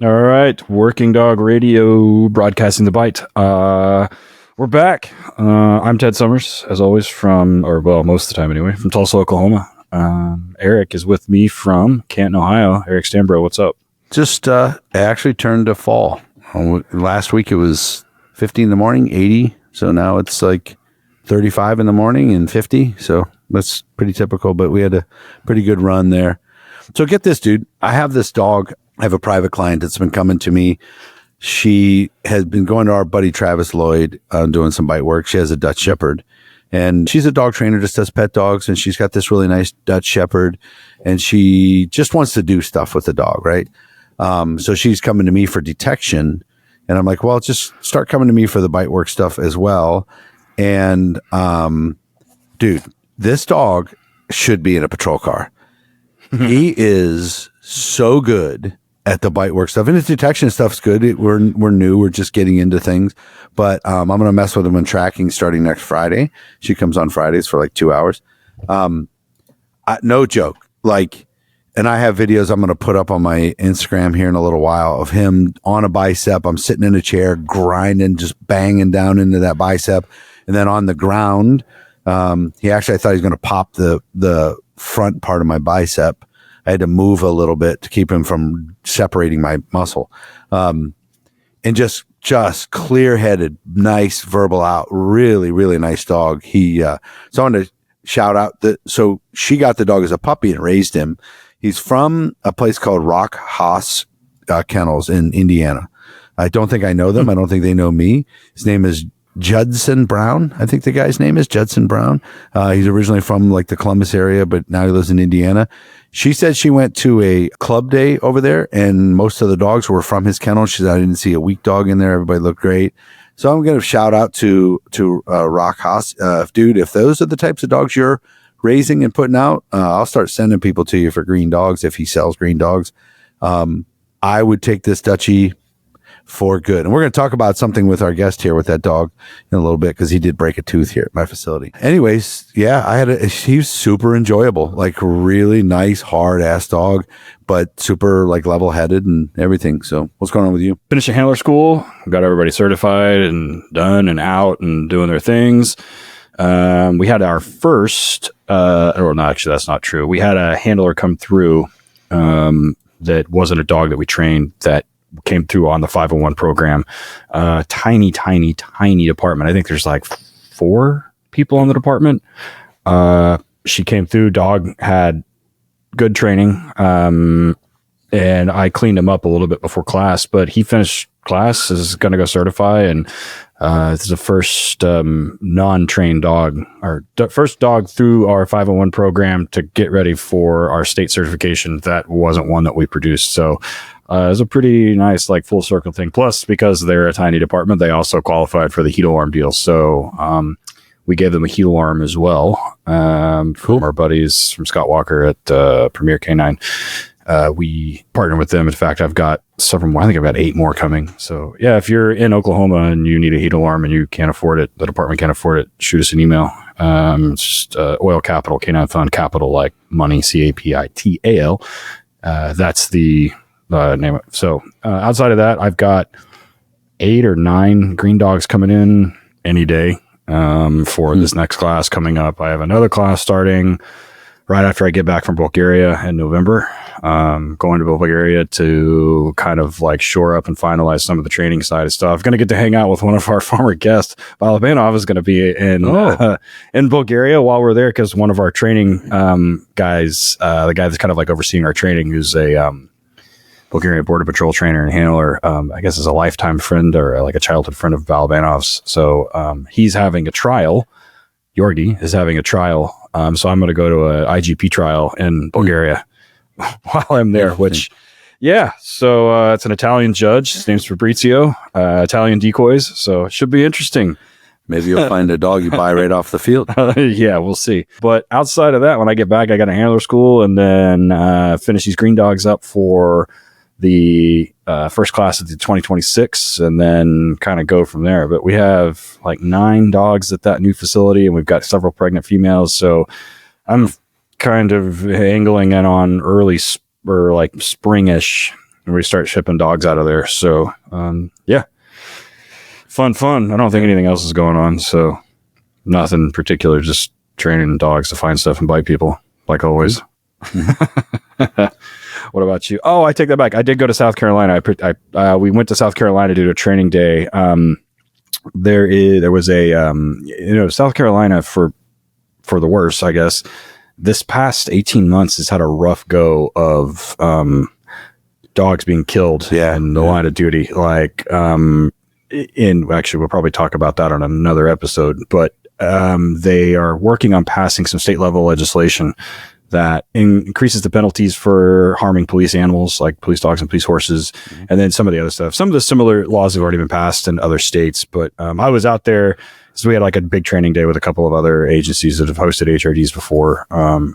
All right, Working Dog Radio, broadcasting the bite. We're back. I'm Ted Summers, as always, most of the time anyway, from Tulsa, Oklahoma. Eric is with me from Canton, Ohio. Eric Stambro, what's up? Just actually turned to fall. Last week it was 50 in the morning, 80. So now it's like 35 in the morning and 50. So that's pretty typical, but we had a pretty good run there. So get this, dude. I have this dog. I have a private client that's been coming to me. She has been going to our buddy Travis Lloyd doing some bite work. She has a Dutch Shepherd, and she's a dog trainer, just does pet dogs. And she's got this really nice Dutch Shepherd, and she just wants to do stuff with the dog, right? So she's coming to me for detection, and I'm like, well, just start coming to me for the bite work stuff as well. And dude, this dog should be in a patrol car. He is so good at the bite work stuff, and his detection stuff's good. We're new. We're just getting into things, but I'm going to mess with him in tracking starting next Friday. She comes on Fridays for like 2 hours. No joke. And I have videos I'm going to put up on my Instagram here in a little while of him on a bicep. I'm sitting in a chair, grinding, just banging down into that bicep. And then on the ground, I thought he was going to pop the front part of my bicep. I had to move a little bit to keep him from separating my muscle. And just clear-headed, nice verbal out, really, really nice dog. So I want to shout out so she got the dog as a puppy and raised him. He's from a place called Rock Haas Kennels in Indiana. I don't think I know them. I don't think they know me. His name is Judson Brown. I think the guy's name is Judson Brown. He's originally from like the Columbus area, but now he lives in Indiana. She said she went to a club day over there, and most of the dogs were from his kennel. She said, I didn't see a weak dog in there. Everybody looked great. So I'm going to shout out to Rock Haas. Dude, if those are the types of dogs you're raising and putting out, I'll start sending people to you for green dogs if he sells green dogs. I would take this Dutchie for good. And we're going to talk about something with our guest here with that dog in a little bit, because he did break a tooth here at my facility. Anyways, yeah, he's super enjoyable, like really nice, hard ass dog, but super like level headed and everything. So what's going on with you? Finished handler school, got everybody certified and done and out and doing their things. We had our first, actually, that's not true. We had a handler come through that wasn't a dog that we trained, that came through on the 501 program. Tiny department. I think there's like 4 people on the department. She came through, dog had good training. And I cleaned him up a little bit before class, but he finished class, is going to go certify. And this is the first non-trained dog, or first dog through our 501 program to get ready for our state certification. That wasn't one that we produced. So it was a pretty nice, like, full circle thing. Plus, because they're a tiny department, they also qualified for the heel alarm deal. So we gave them a heel alarm as well. From our buddies from Scott Walker at Premier Canine. We partner with them. In fact, I've got several more. I think I've got 8 more coming. So yeah, if you're in Oklahoma and you need a heat alarm and you can't afford it, the department can't afford it, shoot us an email. It's just Oil Capital, Canine Fund, capital like money, CAPITAL. That's the name of it. So outside of that, I've got 8 or 9 green dogs coming in any day for this next class coming up. I have another class starting right after I get back from Bulgaria in November. Going to Bulgaria to kind of like shore up and finalize some of the training side of stuff. Going to get to hang out with one of our former guests. Balabanov is going to be in Bulgaria while we're there, because one of our training guys, the guy that's kind of like overseeing our training, who's a Bulgarian Border Patrol trainer and handler, I guess is a lifetime friend or like a childhood friend of Balabanov's. So he's having a trial. Yorgi is having a trial. So I'm going to go to a IGP trial in Bulgaria while I'm there, which, yeah. So it's an Italian judge. His name's Fabrizio, Italian decoys. So it should be interesting. Maybe you'll find a dog you buy right off the field. Yeah, we'll see. But outside of that, when I get back, I got a handler school, and then finish these green dogs up for the first class of the 2026, and then kind of go from there. But we have like 9 dogs at that new facility, and we've got several pregnant females. So I'm kind of angling in on early or like springish and we start shipping dogs out of there. So, yeah, fun. I don't think anything else is going on. So nothing particular, just training dogs to find stuff and bite people like always. What about you? Oh, I take that back. I did go to South Carolina. We went to South Carolina to do a training day. There was a, South Carolina for the worse, I guess. This past 18 months has had a rough go of dogs being killed in the line of duty. Like, actually, we'll probably talk about that on another episode, but they are working on passing some state level legislation that increases the penalties for harming police animals like police dogs and police horses, and then some of the other stuff. Some of the similar laws have already been passed in other states, but I was out there. So we had like a big training day with a couple of other agencies that have hosted HRDs before.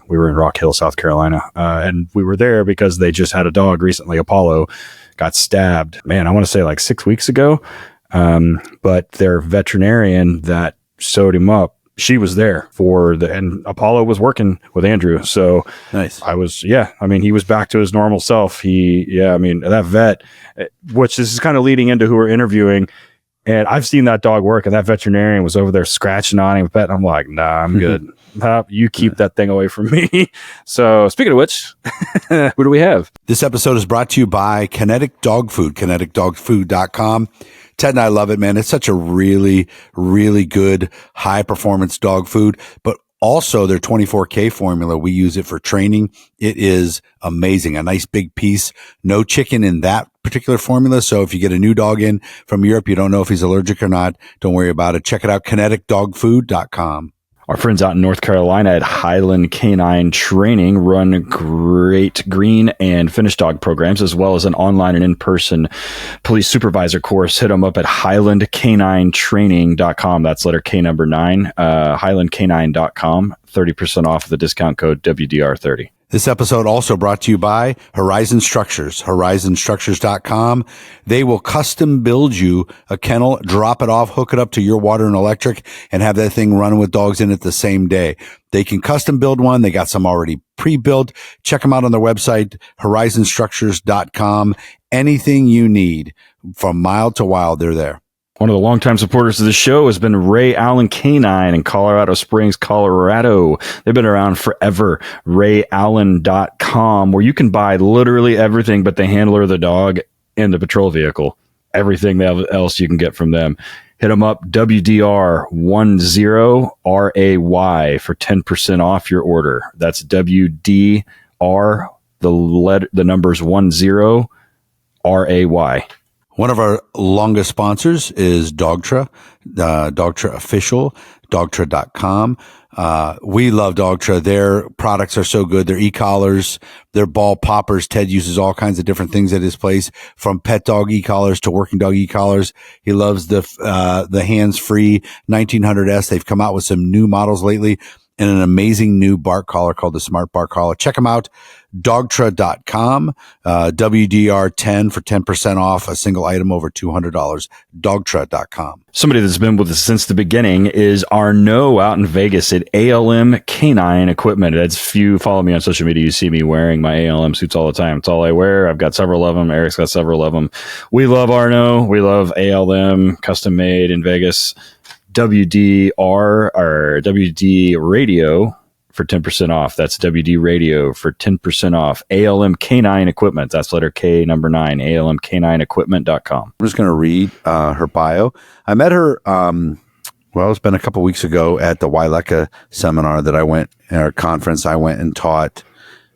We were in Rock Hill, South Carolina, and we were there because they just had a dog recently, Apollo, got stabbed. Man, I want to say like 6 weeks ago. But their veterinarian that sewed him up, she was there and Apollo was working with Andrew. So nice. He was back to his normal self. That vet, which this is kind of leading into who we're interviewing. And I've seen that dog work, and that veterinarian was over there scratching on him. I'm like, nah, I'm good. You keep that thing away from me. So speaking of which, who do we have? This episode is brought to you by KINETIC Dog Food, KINETICDogFood.com. Ted and I love it, man. It's such a really, really good high performance dog food, but also their 24K formula. We use it for training. It is amazing. A nice big piece. No chicken in that particular formula. So if you get a new dog in from Europe, you don't know if he's allergic or not, don't worry about it. Check it out. KINETICDogFood.com. Our friends out in North Carolina at Highland Canine Training run great green and finished dog programs, as well as an online and in-person police supervisor course. Hit them up at HighlandCanineTraining.com. That's letter K number 9, HighlandCanine.com. 30% off the discount code WDR30. This episode also brought to you by Horizon Structures, horizonstructures.com. They will custom build you a kennel, drop it off, hook it up to your water and electric, and have that thing running with dogs in it the same day. They can custom build one. They got some already pre-built. Check them out on their website, horizonstructures.com. Anything you need from mild to wild, they're there. One of the longtime supporters of the show has been Ray Allen Canine in Colorado Springs, Colorado. They've been around forever. RayAllen.com, where you can buy literally everything but the handler of the dog and the patrol vehicle. Everything else you can get from them. Hit them up, WDR10RAY for 10% off your order. That's WDR, the numbers 10RAY. One of our longest sponsors is DOGTRA, DOGTRA Official, DOGTRA.com. We love DOGTRA. Their products are so good. Their e-collars, their ball poppers. Ted uses all kinds of different things at his place, from pet dog e-collars to working dog e-collars. He loves the hands-free 1900S. They've come out with some new models lately and an amazing new bark collar called the Smart Bark Collar. Check them out. DOGTRA.com, WDR10 for 10% off a single item over $200. DOGTRA.com. Somebody that's been with us since the beginning is Arnaud out in Vegas at ALM Canine Equipment. If you follow me on social media, you see me wearing my ALM suits all the time. It's all I wear. I've got several of them. Eric's got several of them. We love Arnaud. We love ALM, custom made in Vegas. WDR or WD Radio for 10% off. That's WD Radio for 10% off. ALM Canine Equipment. That's letter K number 9. ALMCanineEquipment.com. I'm just going to read her bio. I met her, it's been a couple weeks ago at the Waileka seminar that I went, at our conference. I went and taught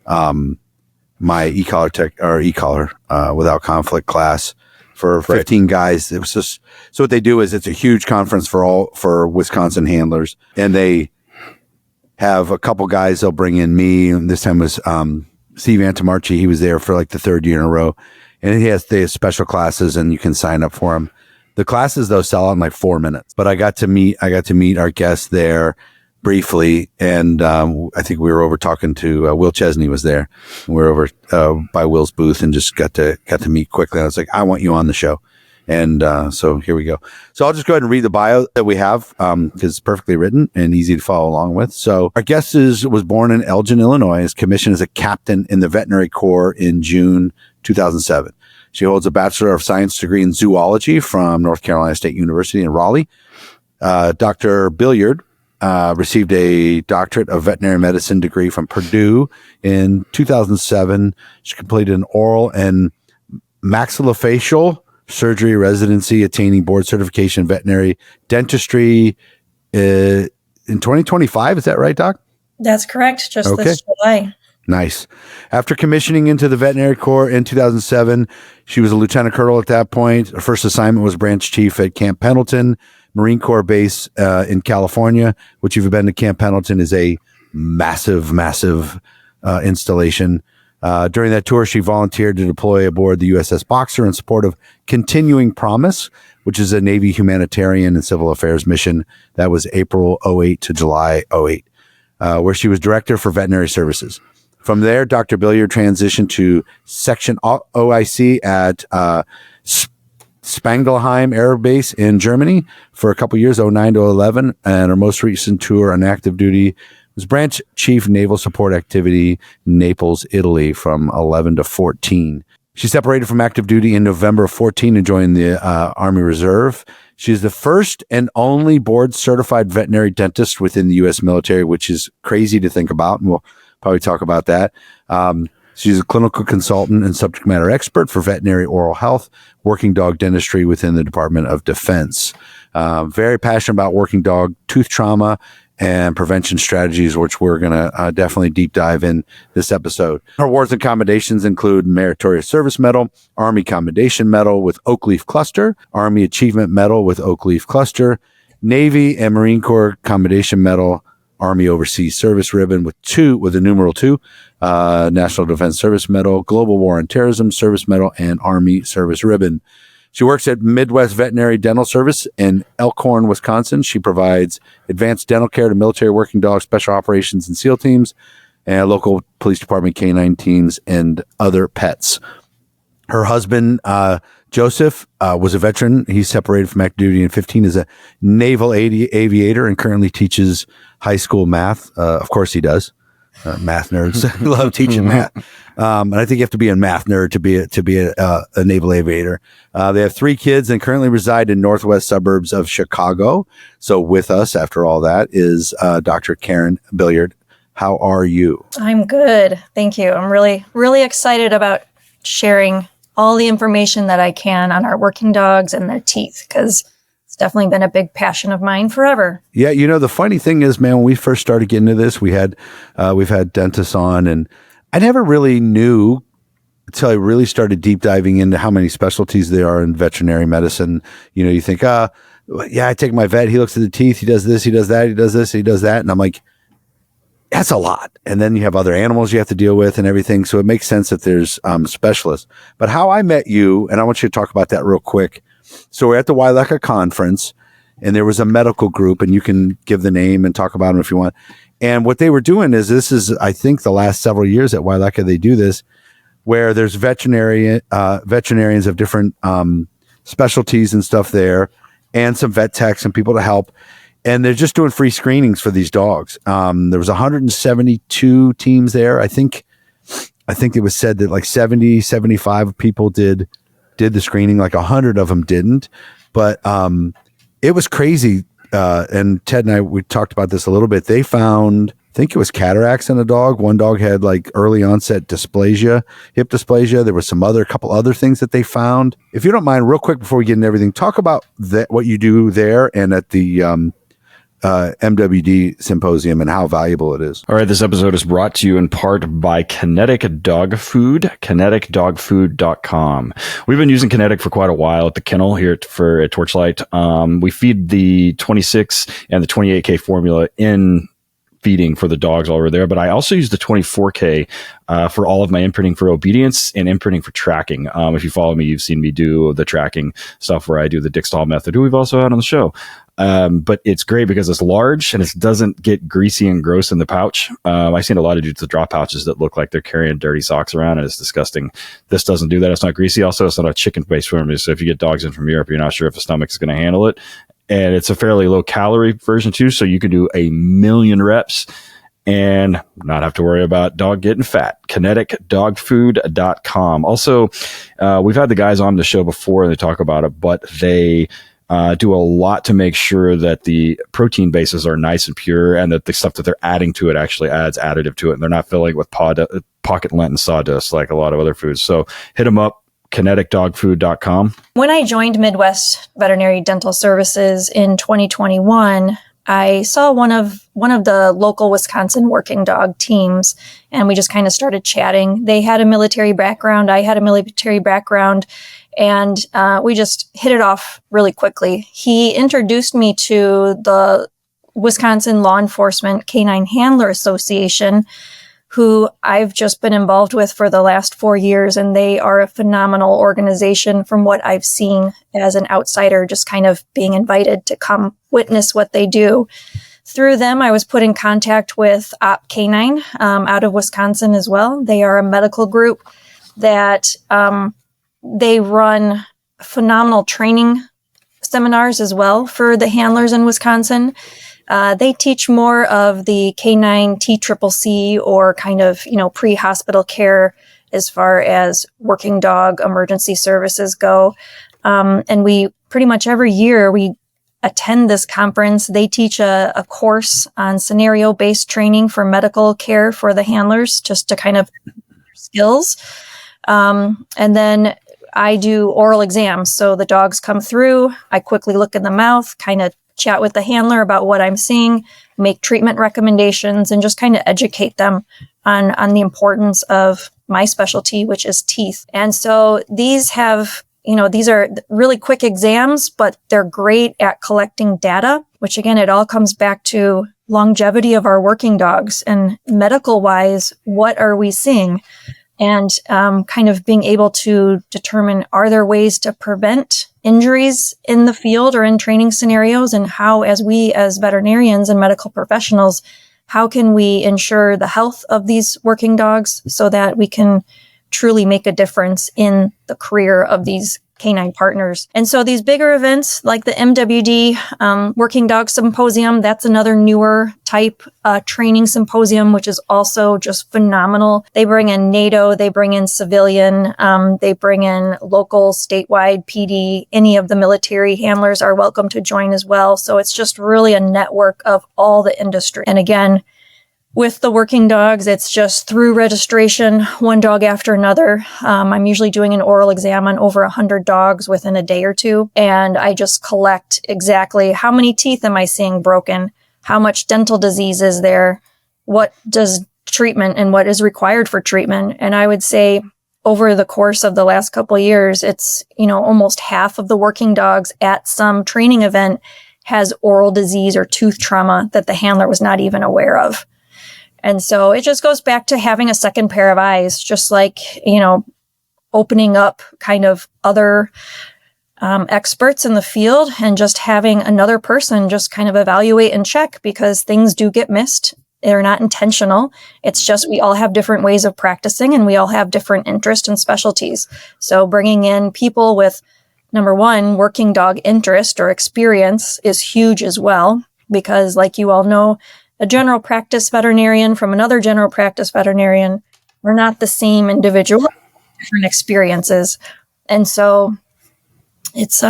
my e-collar without conflict class for 15 guys. It was just, so what they do is it's a huge conference for Wisconsin handlers, and they have a couple guys. They'll bring in me, and this time was Steve Antomarchi. He was there for like the third year in a row, and they have special classes, and you can sign up for them. The classes though sell out in like 4 minutes. But I got to meet our guest there briefly, and I think we were over talking to Will Chesney was there. We were over by Will's booth and just got to meet quickly. I was like, I want you on the show. And so here we go. So I'll just go ahead and read the bio that we have because it's perfectly written and easy to follow along with. So our guest was born in Elgin, Illinois. Is commissioned as a captain in the veterinary corps in June 2007. She holds a Bachelor of Science degree in zoology from North Carolina State University in Raleigh. Dr. Bilyard received a doctorate of veterinary medicine degree from Purdue in 2007. She completed an oral and maxillofacial surgery residency, attaining board certification in veterinary dentistry in 2025. Is that right, Doc? That's correct. Just this July. Nice. After commissioning into the Veterinary Corps in 2007, she was a lieutenant colonel at that point. Her first assignment was branch chief at Camp Pendleton, Marine Corps base in California, which, if you've been to Camp Pendleton, is a massive installation. During that tour, she volunteered to deploy aboard the USS Boxer in support of Continuing Promise, which is a Navy humanitarian and civil affairs mission. That was April 08 to July 08, where she was director for veterinary services. From there, Dr. Bilyard transitioned to Section OIC at Spangdahlem Air Base in Germany for a couple years, 09 to 11. And her most recent tour on active duty was Branch Chief Naval Support Activity, Naples, Italy, from 11 to 14. She separated from active duty in November of 14 and joined the Army Reserve. She's the first and only board-certified veterinary dentist within the U.S. military, which is crazy to think about, and we'll probably talk about that. She's a clinical consultant and subject matter expert for veterinary oral health, working dog dentistry within the Department of Defense. Very passionate about working dog tooth trauma and prevention strategies, which we're going to definitely deep dive in this episode. Her awards and commendations include Meritorious Service Medal, Army Commendation Medal with Oak Leaf Cluster, Army Achievement Medal with Oak Leaf Cluster, Navy and Marine Corps Commendation Medal, Army Overseas Service Ribbon with a numeral 2, National Defense Service Medal, Global War on Terrorism Service Medal, and Army Service Ribbon. She works at Midwest Veterinary Dental Service in Elkhorn, Wisconsin. She provides advanced dental care to military working dogs, special operations and SEAL teams, and local police department canine teams, and other pets. Her husband, Joseph, was a veteran. He separated from active duty in 15 as a naval aviator and currently teaches high school math. Of course he does. Math nerds love teaching math. And I think you have to be a math nerd to be a naval aviator. They have 3 kids and currently reside in northwest suburbs of Chicago. So with us after all that is Dr. Karin Bilyard. How are you? I'm good. Thank you. I'm really, really excited about sharing all the information that I can on our working dogs and their teeth, because it's definitely been a big passion of mine forever. Yeah, you know, the funny thing is, man, when we first started getting into this, we've had dentists on, and I never really knew until I really started deep diving into how many specialties there are in veterinary medicine. You know, you think, yeah, I take my vet, he looks at the teeth, he does this, he does that, he does this, he does that. And I'm like, that's a lot. And then you have other animals you have to deal with and everything. So it makes sense that there's specialists. But how I met you, and I want you to talk about that real quick. So we're at the Waileka conference, and there was a medical group, and you can give the name and talk about them if you want. And what they were doing is, this is, I think, the last several years at Waileka, they do this, where there's veterinarians of different specialties and stuff there, and some vet techs and people to help. And they're just doing free screenings for these dogs. There was 172 teams there. I think it was said that like 70, 75 people did the screening, like 100 of them didn't. But it was crazy. And Ted and I, we talked about this a little bit. They found, I think it was cataracts in a dog. One dog had like early onset dysplasia, hip dysplasia. There was a couple other things that they found. If you don't mind, real quick before we get into everything, talk about what you do there and at the MWD symposium and how valuable it is. All right, this episode is brought to you in part by KINETIC Dog Food, KINETICDogFood.com. We've been using KINETIC for quite a while at the kennel here at Torchlight. We feed the 26 and the 28K formula in feeding for the dogs all over there, but I also use the 24K for all of my imprinting for obedience and imprinting for tracking. If you follow me, you've seen me do the tracking stuff where I do the Dick Stahl method, who we've also had on the show. But it's great because it's large and it doesn't get greasy and gross in the pouch. I've seen a lot of dudes with drop pouches that look like they're carrying dirty socks around, and it's disgusting. This doesn't do that. It's not greasy. Also, it's not a chicken-based formula. So if you get dogs in from Europe, you're not sure if the stomach is going to handle it. And it's a fairly low calorie version too. So you can do 1,000,000 reps and not have to worry about dog getting fat. KINETICdogfood.com. Also, we've had the guys on the show before and they talk about it, but they do a lot to make sure that the protein bases are nice and pure and that the stuff that they're adding to it actually adds additive to it. And they're not filling it with pocket lint and sawdust like a lot of other foods. So hit them up, KINETICdogfood.com. When I joined Midwest Veterinary Dental Services in 2021, I saw one of the local Wisconsin working dog teams, and we just kind of started chatting. They had a military background. I had a military background, and we just hit it off really quickly. He introduced me to the Wisconsin Law Enforcement Canine Handler Association, who I've just been involved with for the last 4 years, and they are a phenomenal organization from what I've seen as an outsider, just kind of being invited to come witness what they do. Through them, I was put in contact with Op Canine out of Wisconsin as well. They are a medical group that they run phenomenal training seminars as well for the handlers in Wisconsin. They teach more of the canine TCCC or kind of, pre-hospital care as far as working dog emergency services go. And we pretty much every year we attend this conference. They teach a course on scenario-based training for medical care for the handlers, just to kind of skills. And then I do oral exams. So the dogs come through, I quickly look in the mouth, kind of chat with the handler about what I'm seeing, make treatment recommendations, and just kind of educate them on the importance of my specialty, which is teeth. And so these have, these are really quick exams, but they're great at collecting data, which again, it all comes back to longevity of our working dogs and medical wise, what are we seeing? And kind of being able to determine, are there ways to prevent injuries in the field or in training scenarios? And how, as veterinarians and medical professionals, how can we ensure the health of these working dogs so that we can truly make a difference in the career of these canine partners? And so these bigger events like the MWD Working Dog Symposium, that's another newer type training symposium, which is also just phenomenal. They bring in NATO, they bring in civilian, they bring in local, statewide, PD, any of the military handlers are welcome to join as well. So it's just really a network of all the industry. And again, with the working dogs, it's just through registration, one dog after another. I'm usually doing an oral exam on over 100 dogs within a day or two. And I just collect exactly how many teeth am I seeing broken? How much dental disease is there? What does treatment and what is required for treatment? And I would say over the course of the last couple of years, it's, almost half of the working dogs at some training event has oral disease or tooth trauma that the handler was not even aware of. And so it just goes back to having a second pair of eyes, just like, opening up kind of other experts in the field and just having another person just kind of evaluate and check, because things do get missed. They're not intentional. It's just we all have different ways of practicing and we all have different interests and specialties. So bringing in people with, number one, working dog interest or experience is huge as well, because like you all know, a general practice veterinarian from another general practice veterinarian, we're not the same individual, different experiences. And so it's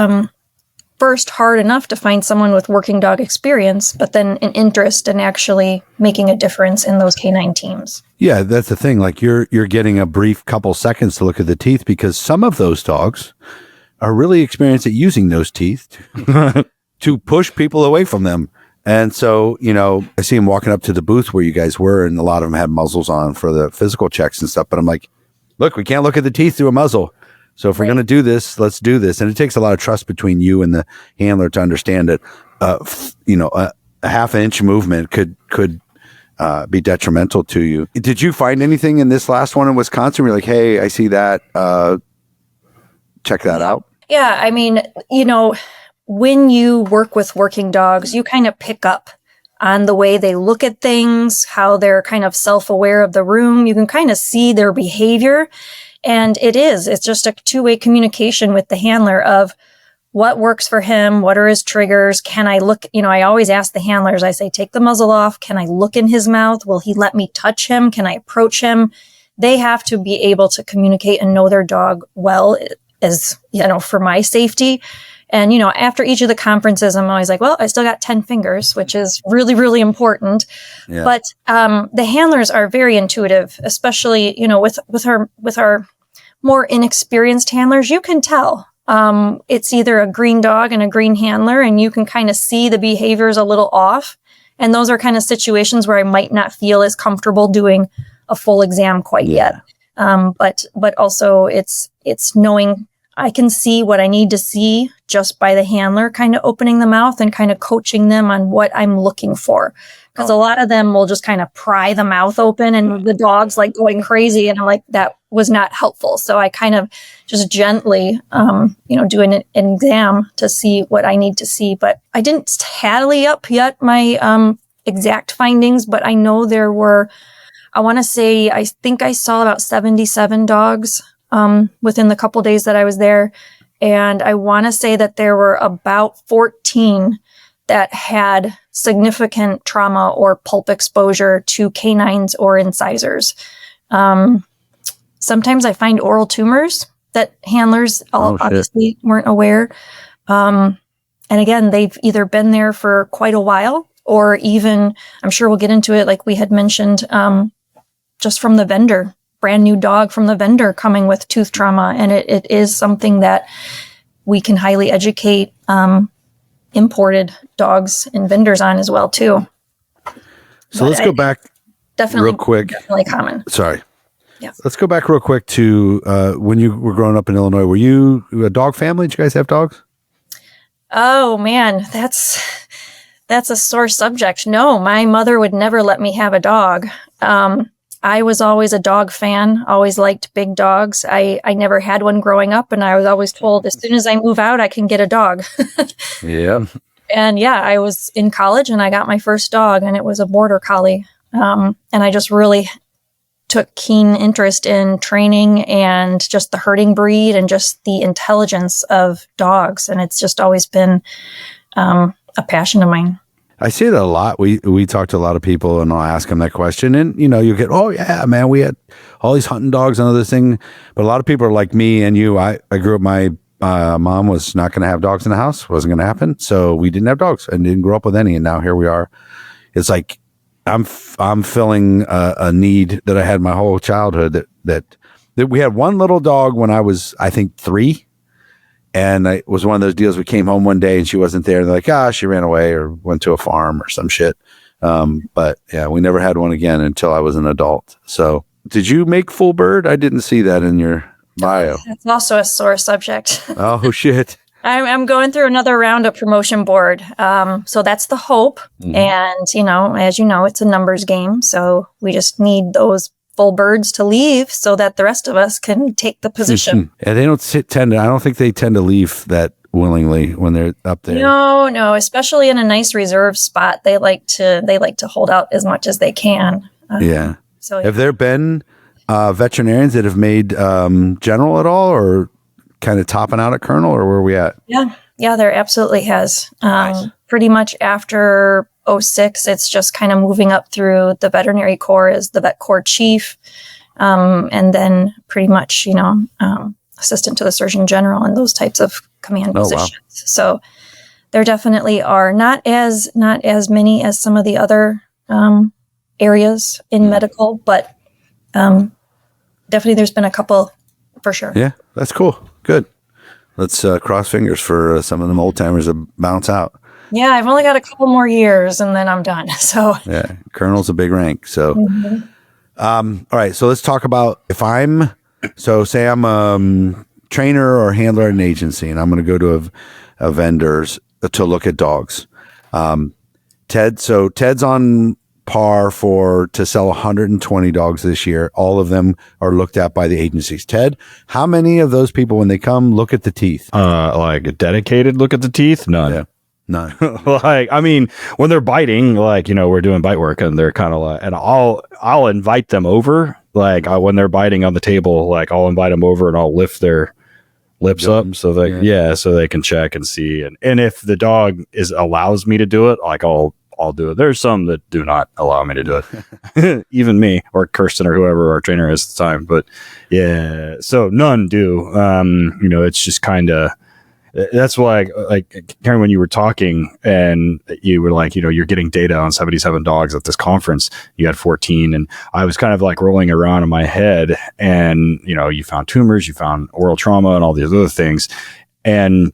first hard enough to find someone with working dog experience, but then an interest in actually making a difference in those canine teams. Yeah, that's the thing. Like you're getting a brief couple seconds to look at the teeth, because some of those dogs are really experienced at using those teeth to push people away from them. And so, I see him walking up to the booth where you guys were, and a lot of them had muzzles on for the physical checks and stuff. But I'm like, look, we can't look at the teeth through a muzzle. So if we're going to do this, let's do this. And it takes a lot of trust between you and the handler to understand that, a half-inch movement could be detrimental to you. Did you find anything in this last one in Wisconsin where you're like, hey, I see that, check that out? Yeah, I mean, when you work with working dogs, you kind of pick up on the way they look at things, how they're kind of self-aware of the room. You can kind of see their behavior. And it's just a two-way communication with the handler of what works for him? What are his triggers? Can I look, I always ask the handlers, I say, take the muzzle off. Can I look in his mouth? Will he let me touch him? Can I approach him? They have to be able to communicate and know their dog well, as, for my safety. And, after each of the conferences, I'm always like, well, I still got 10 fingers, which is really, really important. Yeah. But the handlers are very intuitive, especially, with our more inexperienced handlers. You can tell it's either a green dog and a green handler, and you can kind of see the behaviors a little off. And those are kind of situations where I might not feel as comfortable doing a full exam quite yet. But also it's knowing I can see what I need to see just by the handler kind of opening the mouth and kind of coaching them on what I'm looking for. Because a lot of them will just kind of pry the mouth open and the dog's like going crazy. And I'm like, that was not helpful. So I kind of just gently, do an exam to see what I need to see. But I didn't tally up yet my exact findings, but I know there were, I think I saw about 77 dogs within the couple days that I was there. And I want to say that there were about 14 that had significant trauma or pulp exposure to canines or incisors. Sometimes I find oral tumors that handlers obviously weren't aware. And again, they've either been there for quite a while, or even, I'm sure we'll get into it, like we had mentioned, just from the vendor. Brand new dog from the vendor coming with tooth trauma. And it is something that we can highly educate imported dogs and vendors on as well too. So let's go back definitely real quick. Definitely common. Sorry. Yeah. Let's go back real quick to when you were growing up in Illinois. Were you a dog family? Did you guys have dogs? Oh man, that's a sore subject. No, my mother would never let me have a dog. I was always a dog fan, always liked big dogs. I never had one growing up, and I was always told as soon as I move out, I can get a dog. Yeah. And I was in college and I got my first dog, and it was a border collie. And I just really took keen interest in training and just the herding breed and just the intelligence of dogs. And it's just always been a passion of mine. I see that a lot. We talk to a lot of people, and I'll ask them that question, and you get, oh yeah, man, we had all these hunting dogs and other thing. But a lot of people are like me and you. I grew up. My mom was not going to have dogs in the house. Wasn't going to happen. So we didn't have dogs and didn't grow up with any. And now here we are. It's like I'm filling a need that I had my whole childhood. That we had one little dog when I was, I think, 3. And it was one of those deals. We came home one day and she wasn't there. They're like, she ran away or went to a farm or some shit. But yeah, we never had one again until I was an adult. So did you make full bird? I didn't see that in your bio. That's also a sore subject. Oh, shit. I'm going through another round of promotion board. So that's the hope. Mm-hmm. And, as you know, it's a numbers game. So we just need those full birds to leave so that the rest of us can take the position. And they don't I don't think they tend to leave that willingly when they're up there. No, especially in a nice reserve spot. They like to hold out as much as they can. Yeah. So have there been veterinarians that have made general at all, or kind of topping out at colonel, or where are we at? Yeah, there absolutely has. Nice. Pretty much after 06, it's just kind of moving up through the veterinary corps as the vet corps chief, and then pretty much, assistant to the surgeon general and those types of command positions. Wow. So there definitely are not as many as some of the other areas in medical, but definitely there's been a couple for sure. Yeah, that's cool. Good. Let's cross fingers for some of them old timers to bounce out. Yeah, I've only got a couple more years and then I'm done. So yeah, colonel's a big rank. So, all right. So let's talk about say I'm a trainer or handler at an agency, and I'm going to go to a vendor's to look at dogs. Ted's on par to sell 120 dogs this year. All of them are looked at by the agencies. Ted, how many of those people, when they come, look at the teeth? Like a dedicated look at the teeth? None. Yeah. No. When they're biting, we're doing bite work, and they're kind of like, and I'll invite them over, when they're biting on the table, I'll invite them over and I'll lift their lips up so that so they can check and see. And if the dog allows me to do it, like I'll do it. There's some that do not allow me to do it. Even me or Kirsten or whoever our trainer is at the time. But yeah, so none do. It's just kind of, that's why, like Karin, when you were talking and you were like, you're getting data on 77 dogs at this conference, you had 14, and I was kind of like rolling around in my head, and you found tumors, you found oral trauma, and all these other things, and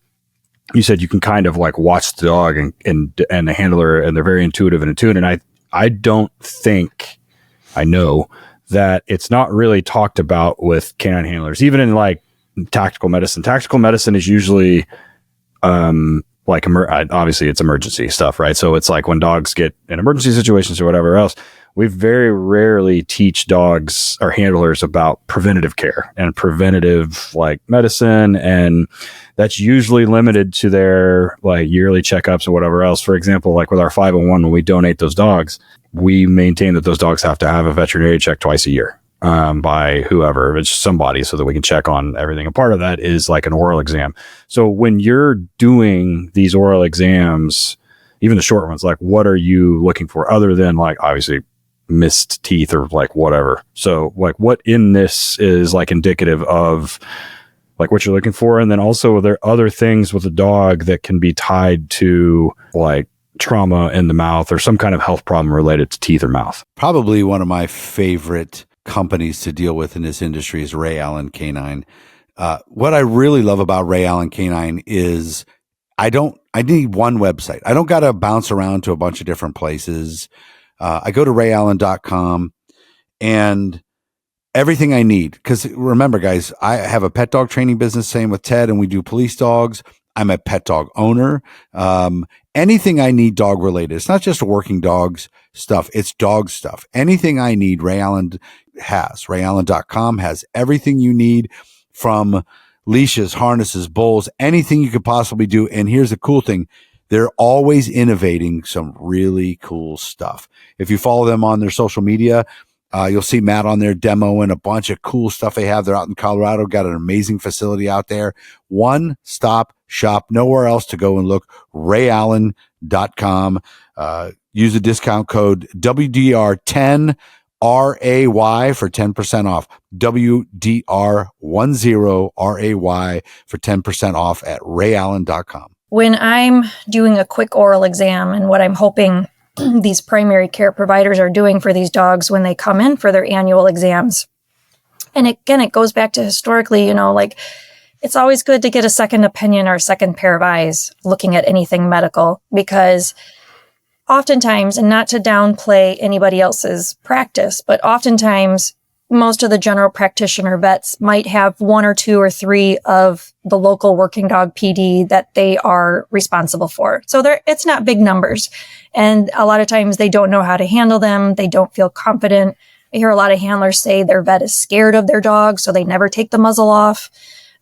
you said you can kind of like watch the dog and the handler, and they're very intuitive and in tune, and I don't think, I know that it's not really talked about with canine handlers, even in like tactical medicine. Tactical medicine is usually obviously it's emergency stuff, right? So it's like when dogs get in emergency situations or whatever else, we very rarely teach dogs or handlers about preventative care and preventative like medicine, and that's usually limited to their like yearly checkups or whatever else. For example, like with our 501, when we donate those dogs, we maintain that those dogs have to have a veterinary check twice a year. By whoever, it's somebody, so that we can check on everything. And part of that is like an oral exam. So when you're doing these oral exams, even the short ones, like what are you looking for other than like obviously missed teeth or like whatever? So like what in this is like indicative of like what you're looking for? And then also are there other things with a dog that can be tied to like trauma in the mouth or some kind of health problem related to teeth or mouth? Probably one of my favorite companies to deal with in this industry is Ray Allen Canine. What I really love about Ray Allen Canine is I need one website. I don't got to bounce around to a bunch of different places. I go to rayallen.com and everything I need. Because remember, guys, I have a pet dog training business, same with Ted, and we do police dogs. I'm a pet dog owner. Anything I need dog related. It's not just working dogs stuff. It's dog stuff. Anything I need, Ray Allen has. rayallen.com has everything you need, from leashes, harnesses, bowls, anything you could possibly do. And here's the cool thing. They're always innovating some really cool stuff. If you follow them on their social media, you'll see Matt on there demoing a bunch of cool stuff they have. They're out in Colorado, got an amazing facility out there. One stop shop, nowhere else to go and look. rayallen.com. Use the discount code WDR10 RAY for 10% off. WDR10 RAY for 10% off at rayallen.com. When I'm doing a quick oral exam, and what I'm hoping these primary care providers are doing for these dogs when they come in for their annual exams, and again, it goes back to historically, like it's always good to get a second opinion or a second pair of eyes looking at anything medical, because oftentimes, and not to downplay anybody else's practice, but oftentimes most of the general practitioner vets might have one or two or three of the local working dog PD that they are responsible for. So it's not big numbers. And a lot of times they don't know how to handle them. They don't feel confident. I hear a lot of handlers say their vet is scared of their dog, so they never take the muzzle off.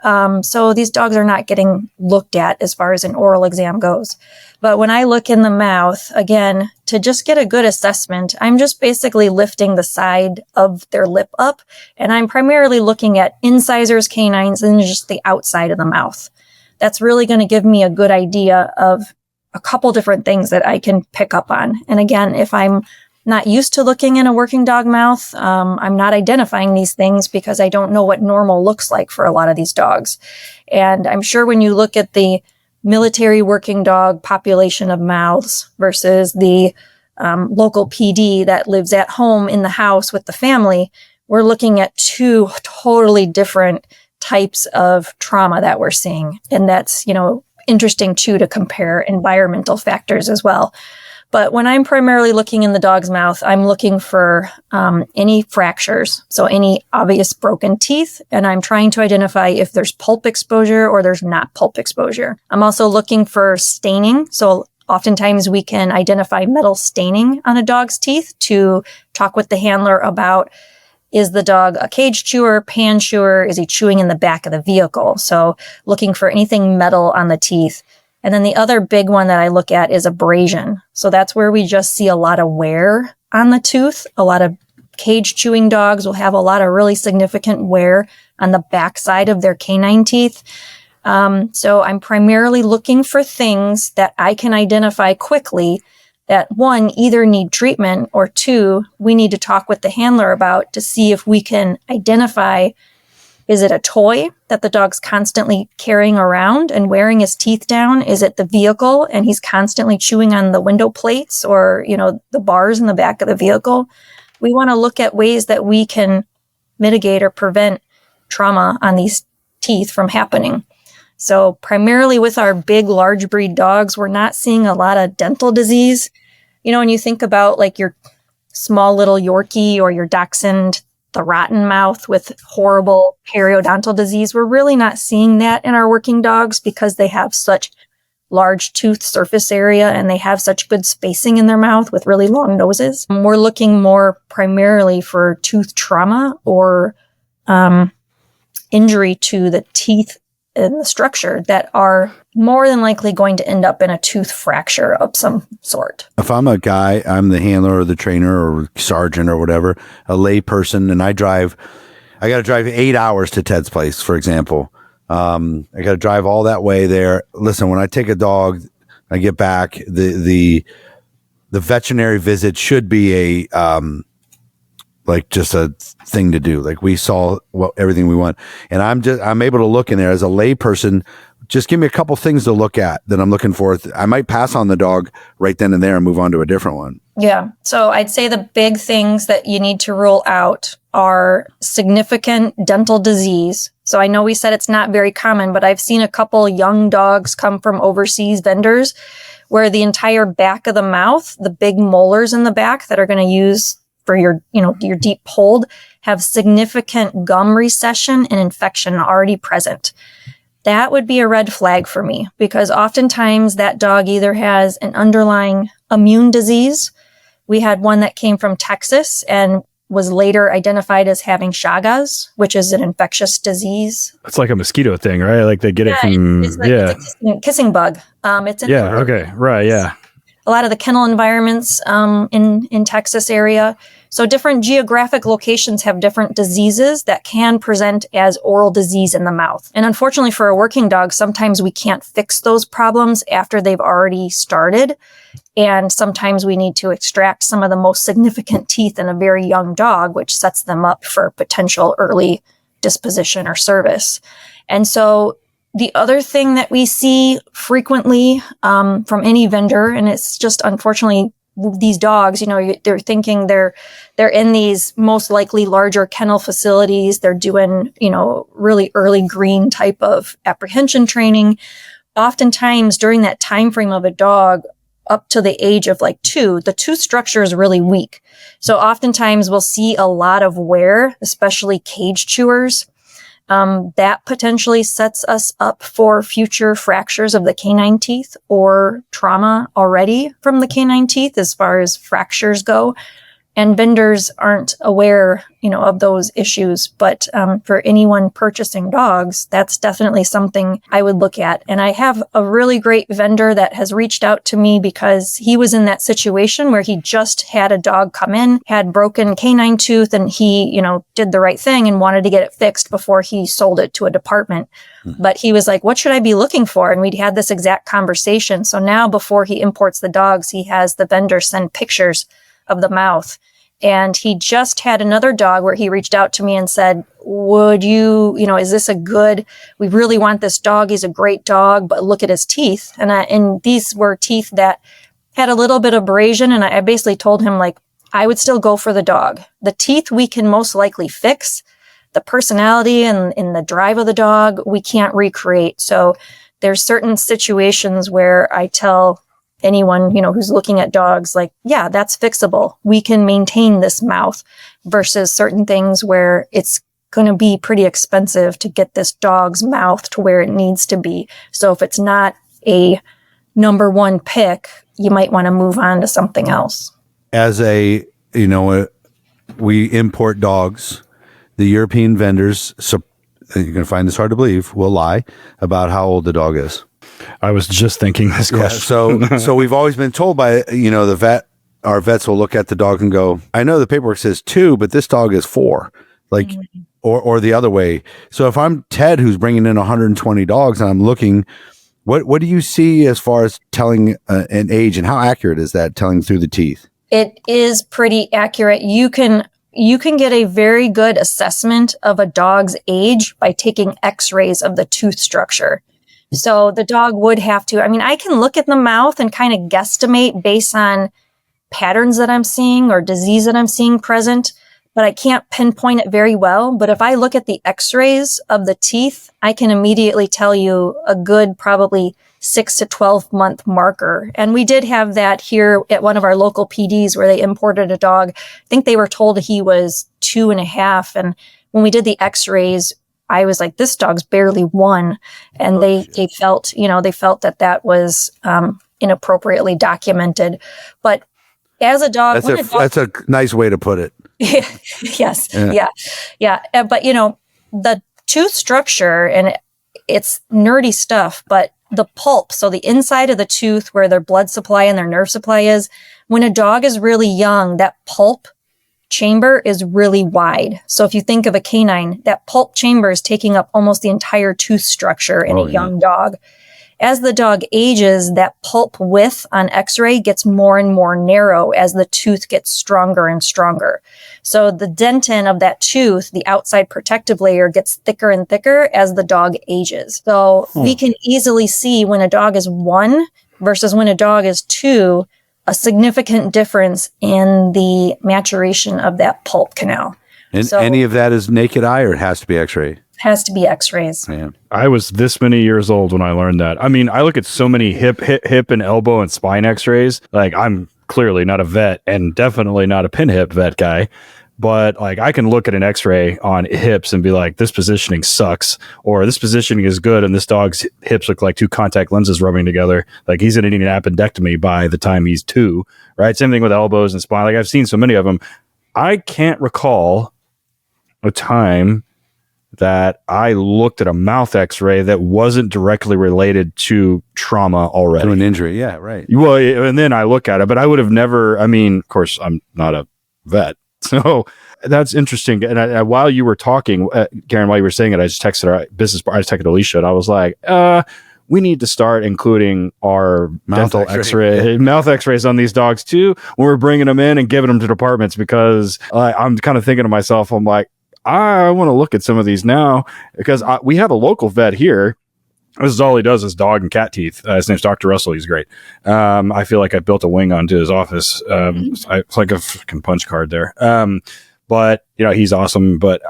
So these dogs are not getting looked at as far as an oral exam goes. But when I look in the mouth, again, to just get a good assessment, I'm just basically lifting the side of their lip up, and I'm primarily looking at incisors, canines, and just the outside of the mouth. That's really going to give me a good idea of a couple different things that I can pick up on. And again, if I'm not used to looking in a working dog mouth, I'm not identifying these things because I don't know what normal looks like for a lot of these dogs. And I'm sure when you look at the military working dog population of mouths versus the local PD that lives at home in the house with the family, we're looking at two totally different types of trauma that we're seeing. And that's, interesting too, to compare environmental factors as well. But when I'm primarily looking in the dog's mouth, I'm looking for any fractures, so any obvious broken teeth, and I'm trying to identify if there's pulp exposure or there's not pulp exposure. I'm also looking for staining, so oftentimes we can identify metal staining on a dog's teeth to talk with the handler about, is the dog a cage chewer, pan chewer, is he chewing in the back of the vehicle? So looking for anything metal on the teeth. And then the other big one that I look at is abrasion. So that's where we just see a lot of wear on the tooth. A lot of cage chewing dogs will have a lot of really significant wear on the backside of their canine teeth. So I'm primarily looking for things that I can identify quickly that, one, either need treatment, or two, we need to talk with the handler about to see if we can identify, is it a toy that the dog's constantly carrying around and wearing his teeth down? Is it the vehicle and he's constantly chewing on the window plates or, the bars in the back of the vehicle? We want to look at ways that we can mitigate or prevent trauma on these teeth from happening. So primarily with our big, large breed dogs, we're not seeing a lot of dental disease. When you think about like your small little Yorkie or your Dachshund, the rotten mouth with horrible periodontal disease, we're really not seeing that in our working dogs because they have such large tooth surface area and they have such good spacing in their mouth with really long noses. We're looking more primarily for tooth trauma or injury to the teeth and the structure that are more than likely going to end up in a tooth fracture of some sort. If I'm a guy, I'm the handler or the trainer or sergeant or whatever, a lay person, and I got to drive 8 hours to Ted's place, for example. I got to drive all that way there. Listen, when I take a dog, I get back, the veterinary visit should be just a thing to do. Like, we saw everything we want. And I'm able to look in there as a lay person. Just give me a couple things to look at that I'm looking for. I might pass on the dog right then and there and move on to a different one. Yeah. So I'd say the big things that you need to rule out are significant dental disease. So I know we said it's not very common, but I've seen a couple young dogs come from overseas vendors where the entire back of the mouth, the big molars in the back that are going to use for your deep hold, have significant gum recession and infection already present. That would be a red flag for me because oftentimes that dog either has an underlying immune disease. We had one that came from Texas and was later identified as having Chagas, which is an infectious disease. It's like a mosquito thing, right? Like they get it from, it's a kissing bug. It's in okay. Right. Yeah. A lot of the kennel environments in Texas area. So different geographic locations have different diseases that can present as oral disease in the mouth. And unfortunately for a working dog, sometimes we can't fix those problems after they've already started. And sometimes we need to extract some of the most significant teeth in a very young dog, which sets them up for potential early disposition or service. And so the other thing that we see frequently from any vendor, and it's just unfortunately these dogs, they're thinking they're in these most likely larger kennel facilities. They're doing, really early green type of apprehension training. Oftentimes during that time frame of a dog up to the age of like 2, the tooth structure is really weak. So oftentimes we'll see a lot of wear, especially cage chewers. That potentially sets us up for future fractures of the canine teeth or trauma already from the canine teeth as far as fractures go. And vendors aren't aware, of those issues. But for anyone purchasing dogs, that's definitely something I would look at. And I have a really great vendor that has reached out to me because he was in that situation where he just had a dog come in, had broken canine tooth, and he, did the right thing and wanted to get it fixed before he sold it to a department. But he was like, what should I be looking for? And we'd had this exact conversation. So now before he imports the dogs, he has the vendor send pictures of the mouth. And he just had another dog where he reached out to me and said, would you, is this we really want this dog. He's a great dog, but look at his teeth. And these were teeth that had a little bit of abrasion. And I basically told him, like, I would still go for the dog. The teeth we can most likely fix. The personality and in the drive of the dog, we can't recreate. So there's certain situations where I tell anyone, who's looking at dogs, like, yeah, that's fixable. We can maintain this mouth versus certain things where it's going to be pretty expensive to get this dog's mouth to where it needs to be. So if it's not a number one pick, you might want to move on to something else. As we import dogs, the European vendors, so you're going to find this hard to believe, will lie about how old the dog is. I was just thinking this question. So we've always been told by, the vet, our vets will look at the dog and go, I know the paperwork says 2, but this dog is 4. Like, or the other way. So if I'm Ted, who's bringing in 120 dogs, and I'm looking, what do you see as far as telling an age, and how accurate is that, telling through the teeth? It is pretty accurate. You can get a very good assessment of a dog's age by taking x-rays of the tooth structure. So the dog would have to, I mean, I can look at the mouth and kind of guesstimate based on patterns that I'm seeing or disease that I'm seeing present, but I can't pinpoint it very well. But if I look at the x-rays of the teeth, I can immediately tell you a good probably 6 to 12 month marker. And we did have that here at one of our local PDs where they imported a dog. I think they were told he was 2.5. And when we did the x-rays, I was like, this dog's barely 1. And they felt, that was inappropriately documented. But as a dog, that's a nice way to put it. Yes. Yeah. But the tooth structure, and it's nerdy stuff, but the pulp, so the inside of the tooth where their blood supply and their nerve supply is, when a dog is really young, that pulp chamber is really wide. So if you think of a canine, that pulp chamber is taking up almost the entire tooth structure in a young dog. As the dog ages, that pulp width on x-ray gets more and more narrow as the tooth gets stronger and stronger. So the dentin of that tooth, the outside protective layer, gets thicker and thicker as the dog ages. So we can easily see when a dog is 1 versus when a dog is 2, a significant difference in the maturation of that pulp canal. And so, any of that is naked eye, or it has to be x-ray? Has to be x-rays. Yeah. I was this many years old when I learned that. I mean, I look at so many hip and elbow and spine x-rays. Like, I'm clearly not a vet and definitely not a pin hip vet guy. But like, I can look at an x-ray on hips and be like, this positioning sucks, or this positioning is good, and this dog's hips look like 2 contact lenses rubbing together. Like, he's going to need an appendectomy by the time he's 2, right? Same thing with elbows and spine. Like, I've seen so many of them. I can't recall a time that I looked at a mouth x-ray that wasn't directly related to trauma already. To an injury, yeah, right. Well, and then I look at it, but I would have never, I mean, of course, I'm not a vet. So that's interesting. And while you were talking, Karin, while you were saying it, I just texted our business partner, I just texted Alicia, and I was like, we need to start including our mouth mouth x-rays on these dogs too, when we're bringing them in and giving them to departments, because I'm kind of thinking to myself, I'm like, I want to look at some of these now, because we have a local vet here. This is all he does is dog and cat teeth. His name's Dr. Russell. He's great. I feel like I built a wing onto his office. It's like a fucking punch card there. But he's awesome. But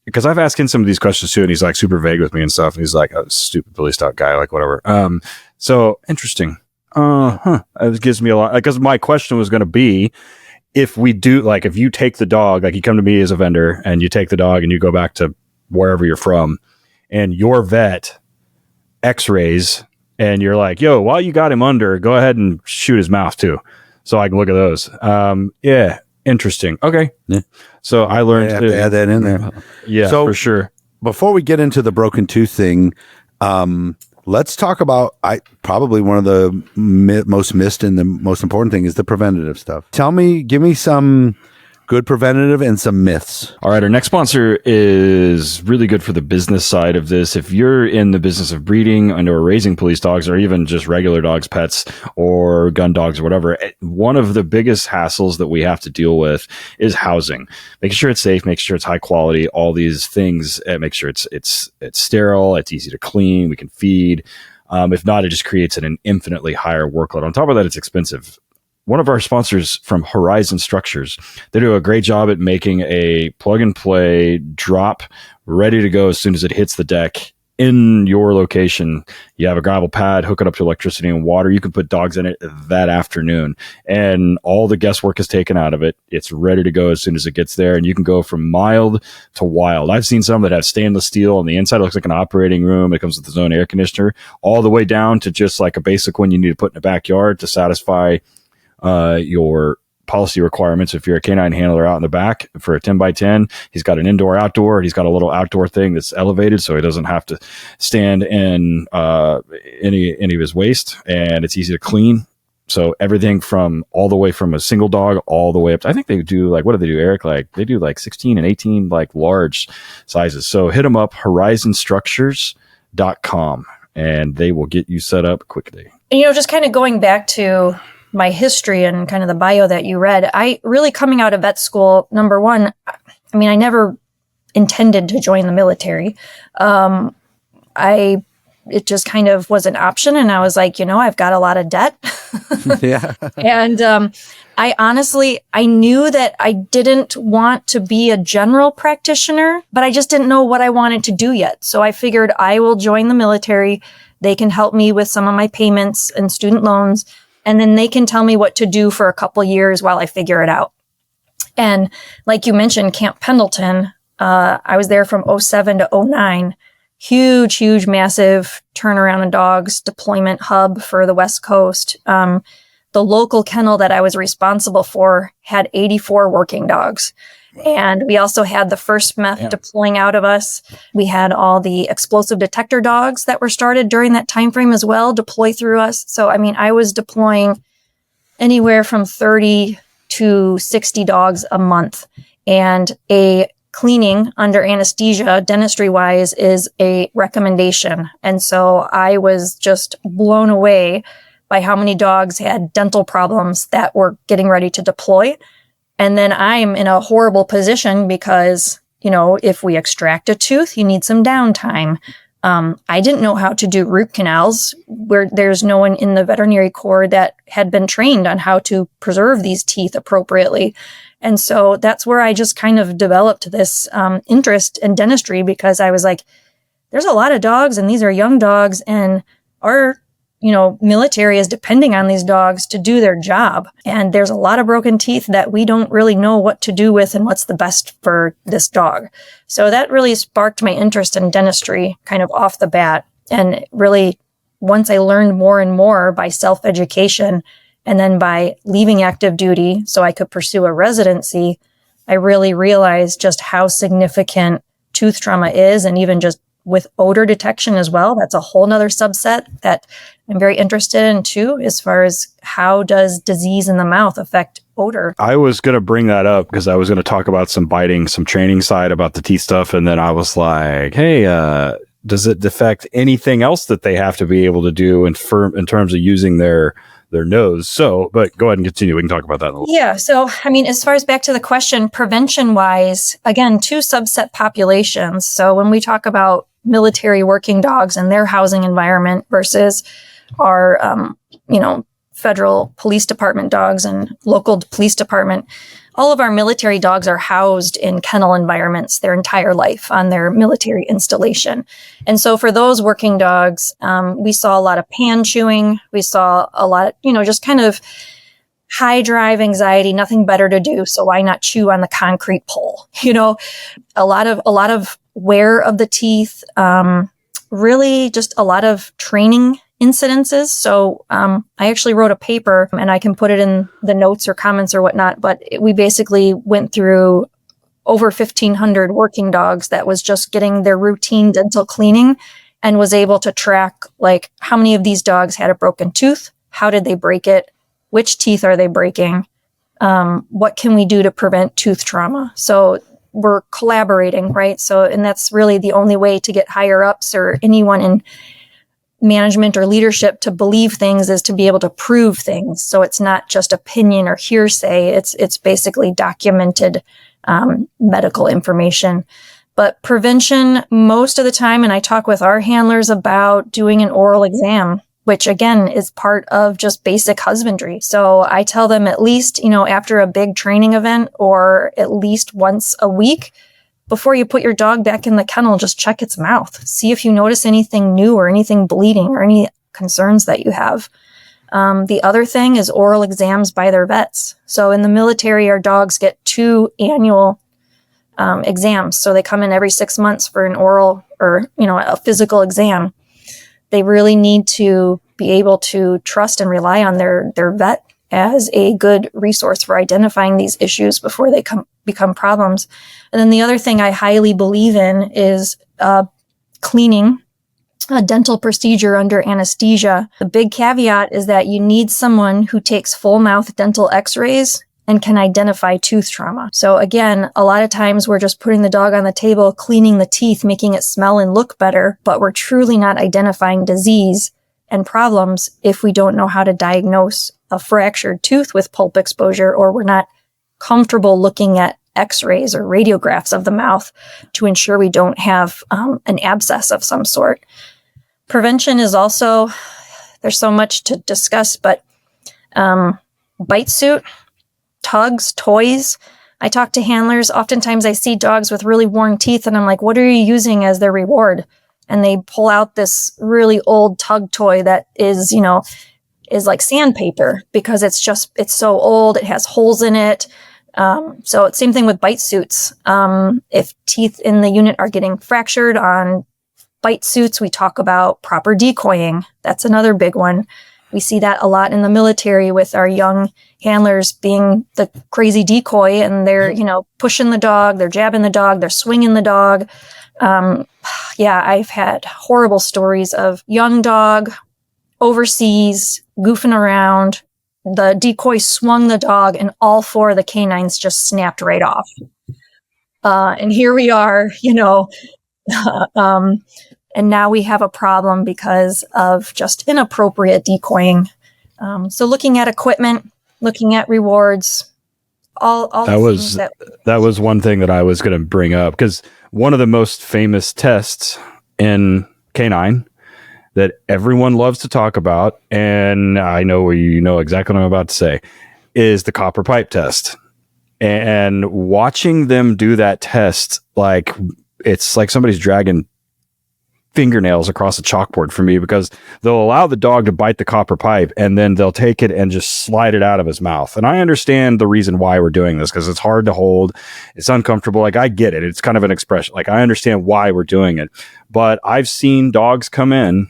because I've asked him some of these questions too, and he's like super vague with me and stuff. And he's like a stupid police dog guy, like whatever. So interesting. It gives me a lot, because my question was going to be, if we do, like, if you take the dog, like you come to me as a vendor and you take the dog and you go back to wherever you're from, and your vet x-rays, and you're like, yo, while you got him under, go ahead and shoot his mouth too, so I can look at those. Yeah, interesting. Okay. Yeah. So I learned to add that in there. Yeah, so for sure. Before we get into the broken tooth thing, let's talk about probably one of the most missed and the most important thing is the preventative stuff. Give me some good preventative and some myths. All right. Our next sponsor is really good for the business side of this. If you're in the business of breeding and/or raising police dogs, or even just regular dogs, pets, or gun dogs, or whatever, one of the biggest hassles that we have to deal with is housing. Making sure it's safe, making sure it's high quality, all these things, make sure it's sterile, it's easy to clean, we can feed. If not, it just creates an infinitely higher workload. On top of that, it's expensive. One of our sponsors from Horizon Structures, they do a great job at making a plug and play drop ready to go as soon as it hits the deck in your location. You have a gravel pad, hook it up to electricity and water. You can put dogs in it that afternoon, and all the guesswork is taken out of it. It's ready to go as soon as it gets there, and you can go from mild to wild. I've seen some that have stainless steel on the inside. It looks like an operating room. It comes with its own air conditioner, all the way down to just like a basic one you need to put in the backyard to satisfy your policy requirements. If you're a canine handler out in the back for a 10x10, he's got an indoor outdoor, he's got a little outdoor thing that's elevated so he doesn't have to stand in any of his waste, and it's easy to clean. So everything from all the way from a single dog all the way up to, I think they do like, what do they do, Eric? Like they do like 16 and 18 like large sizes. So hit them up, horizonstructures.com, and they will get you set up quickly. And, just kind of going back to my history and kind of the bio that you read, I really, coming out of vet school, number one, I never intended to join the military. It just kind of was an option. And I was like, I've got a lot of debt. Yeah. And I knew that I didn't want to be a general practitioner, but I just didn't know what I wanted to do yet. So I figured I will join the military. They can help me with some of my payments and student loans. And then they can tell me what to do for a couple years while I figure it out. And like you mentioned, Camp Pendleton, I was there from 2007 to 2009. Huge, massive turnaround in dogs, deployment hub for the West Coast. The local kennel that I was responsible for had 84 working dogs. And we also had the first meth deploying out of us. We had all the explosive detector dogs that were started during that time frame as well deploy through us. So, I was deploying anywhere from 30 to 60 dogs a month. And a cleaning under anesthesia, dentistry wise, is a recommendation. And so I was just blown away by how many dogs had dental problems that were getting ready to deploy. And then I'm in a horrible position because, if we extract a tooth, you need some downtime. I didn't know how to do root canals, where there's no one in the veterinary corps that had been trained on how to preserve these teeth appropriately. And so that's where I just kind of developed this interest in dentistry, because I was like, there's a lot of dogs and these are young dogs, and our, military is depending on these dogs to do their job. And there's a lot of broken teeth that we don't really know what to do with and what's the best for this dog. So that really sparked my interest in dentistry kind of off the bat. And really, once I learned more and more by self-education, and then by leaving active duty so I could pursue a residency, I really realized just how significant tooth trauma is, and even just with odor detection as well. That's a whole nother subset that I'm very interested in too, as far as how does disease in the mouth affect odor. I was going to bring that up because I was going to talk about some training side about the teeth stuff. And then I was like, hey, does it affect anything else that they have to be able to do in terms of using their nose? So, but go ahead and continue. We can talk about that in a little. Yeah. So, as far as back to the question, prevention wise, again, two subset populations. So when we talk about military working dogs and their housing environment versus our, federal police department dogs and local police department, all of our military dogs are housed in kennel environments their entire life on their military installation. And so for those working dogs, we saw a lot of pan chewing. We saw a lot, just kind of high drive anxiety, nothing better to do. So why not chew on the concrete pole? A lot of wear of the teeth, really just a lot of training incidences. So I actually wrote a paper, and I can put it in the notes or comments or whatnot, but we basically went through over 1,500 working dogs that was just getting their routine dental cleaning, and was able to track like how many of these dogs had a broken tooth, how did they break it, which teeth are they breaking, what can we do to prevent tooth trauma. So we're collaborating, right? So, and that's really the only way to get higher ups or anyone in management or leadership to believe things, is to be able to prove things. So it's not just opinion or hearsay. It's basically documented medical information. But prevention, most of the time, and I talk with our handlers about doing an oral exam, which again is part of just basic husbandry. So I tell them at least, after a big training event, or at least once a week, before you put your dog back in the kennel, just check its mouth. See if you notice anything new or anything bleeding or any concerns that you have. The other thing is oral exams by their vets. So in the military, our dogs get 2 annual exams. So they come in every 6 months for an oral or, a physical exam. They really need to be able to trust and rely on their vet as a good resource for identifying these issues before they become problems. And then the other thing I highly believe in is cleaning a dental procedure under anesthesia. The big caveat is that you need someone who takes full mouth dental x-rays and can identify tooth trauma. So again, a lot of times we're just putting the dog on the table, cleaning the teeth, making it smell and look better, but we're truly not identifying disease and problems if we don't know how to diagnose a fractured tooth with pulp exposure, or we're not comfortable looking at x-rays or radiographs of the mouth to ensure we don't have an abscess of some sort. Prevention is also, there's so much to discuss, but bite suit, tugs, toys. I talk to handlers. Oftentimes I see dogs with really worn teeth and I'm like, what are you using as their reward? And they pull out this really old tug toy that is, is like sandpaper because it's so old. It has holes in it. So it's same thing with bite suits. If teeth in the unit are getting fractured on bite suits, we talk about proper decoying. That's another big one. We see that a lot in the military with our young handlers being the crazy decoy, and they're, pushing the dog, they're jabbing the dog, they're swinging the dog. I've had horrible stories of young dog overseas goofing around. The decoy swung the dog and all four of the canines just snapped right off. And here we are, and now we have a problem because of just inappropriate decoying. So looking at equipment, looking at rewards, all that was one thing that I was going to bring up, because one of the most famous tests in canine that everyone loves to talk about, and I know you know exactly what I'm about to say, is the copper pipe test. And watching them do that test, it's like somebody's dragging fingernails across a chalkboard for me, because they'll allow the dog to bite the copper pipe and then they'll take it and just slide it out of his mouth. And I understand the reason why we're doing this, because it's hard to hold. It's uncomfortable. I get it. It's kind of an expression. I understand why we're doing it, but I've seen dogs come in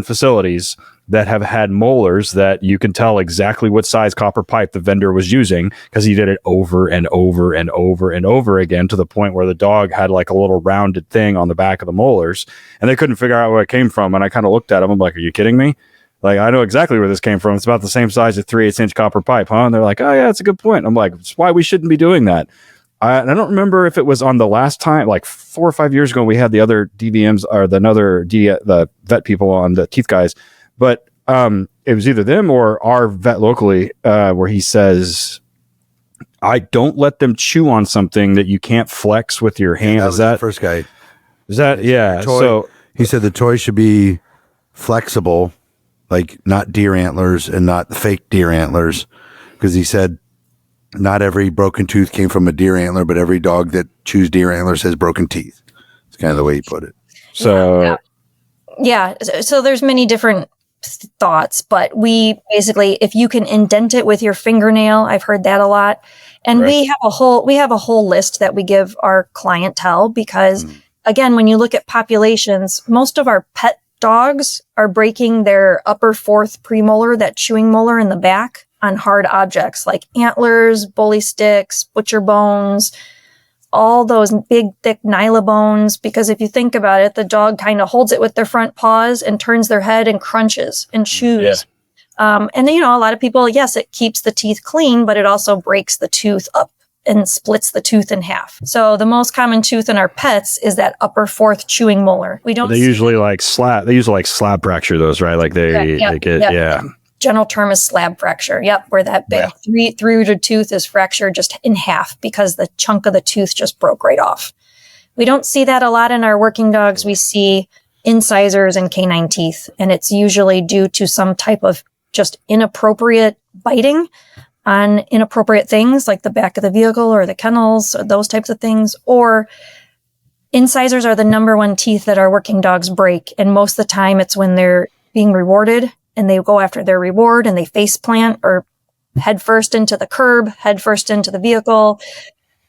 facilities that have had molars that you can tell exactly what size copper pipe the vendor was using, because he did it over and over and over and over again, to the point where the dog had like a little rounded thing on the back of the molars and they couldn't figure out where it came from. And I kind of looked at him. I'm like, are you kidding me? I know exactly where this came from. It's about the same size as 3/8-inch copper pipe, huh? And they're like, oh yeah, that's a good point. I'm like, it's why we shouldn't be doing that. I don't remember if it was on the last time, like 4 or 5 years ago, we had the other DVMs or the vet people on, the teeth guys. But it was either them or our vet locally, where he says, I don't let them chew on something that you can't flex with your hand. Is that the first guy? Is that, yeah. So he said the toy should be flexible, like not deer antlers and not fake deer antlers. Because he said not every broken tooth came from a deer antler, but every dog that chews deer antlers has broken teeth. It's kind of the way he put it. So, yeah. So there's many different thoughts, but we basically, if you can indent it with your fingernail, I've heard that a lot. And right. we have a whole list that we give our clientele, because again, when you look at populations, most of our pet dogs are breaking their upper fourth premolar, that chewing molar in the back, on hard objects like antlers, bully sticks, butcher bones, all those big, thick nyla bones. Because if you think about it, the dog kind of holds it with their front paws and turns their head and crunches and chews. Yeah. And then, a lot of people, yes, it keeps the teeth clean, but it also breaks the tooth up and splits the tooth in half. So the most common tooth in our pets is that upper fourth chewing molar. We don't. They usually slab fracture those, right? Like they get. General term is slab fracture. Yep, where that big three-rooted tooth is fractured just in half because the chunk of the tooth just broke right off. We don't see that a lot in our working dogs. We see incisors and canine teeth, and it's usually due to some type of just inappropriate biting on inappropriate things like the back of the vehicle or the kennels, or those types of things. Or incisors are the number one teeth that our working dogs break, and most of the time it's when they're being rewarded and they go after their reward and they face plant or head first into the curb, head first into the vehicle.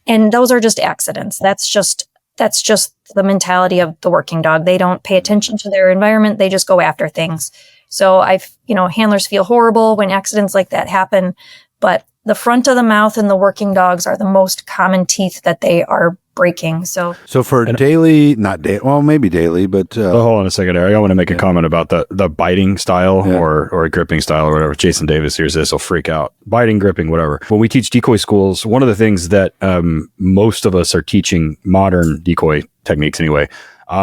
And those are just accidents. That's just the mentality of the working dog. They don't pay attention to their environment. They just go after things. So handlers feel horrible when accidents like that happen, but the front of the mouth in the working dogs are the most common teeth that they are breaking. So for daily, not day, well, maybe daily, but hold on a second, Eric. I want to make a comment about the biting style or gripping style or whatever. Jason Davis hears this, he'll freak out. Biting, gripping, whatever. When we teach decoy schools, one of the things that most of us are teaching modern decoy techniques anyway,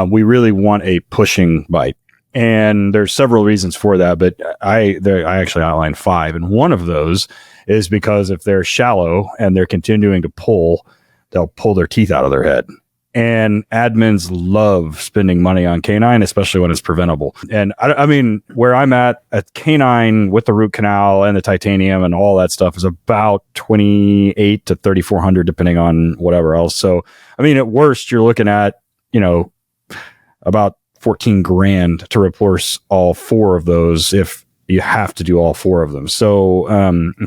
we really want a pushing bite. And there's several reasons for that, but I actually outlined 5. And one of those is because if they're shallow and they're continuing to pull, they'll pull their teeth out of their head. And admins love spending money on canine, especially when it's preventable. And I mean, where I'm at canine with the root canal and the titanium and all that stuff is about $2,800 to $3,400, depending on whatever else. So, I mean, at worst, you're looking at, about $14,000 to replace all 4 of those if you have to do all 4 of them. So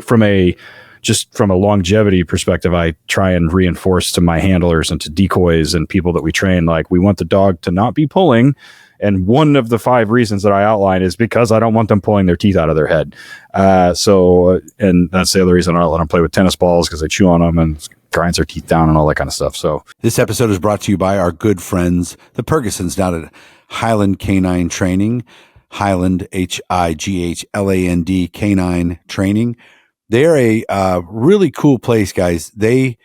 from a longevity perspective, I try and reinforce to my handlers and to decoys and people that we train, like, we want the dog to not be pulling. And one of the 5 reasons that I outline is because I don't want them pulling their teeth out of their head. And that's the other reason I don't let them play with tennis balls, because they chew on them and grinds their teeth down and all that kind of stuff. So this episode is brought to you by our good friends, the Perkinsons, down at Highland Canine Training. Highland, HIGHLAND Canine Training. They are a really cool place, guys. They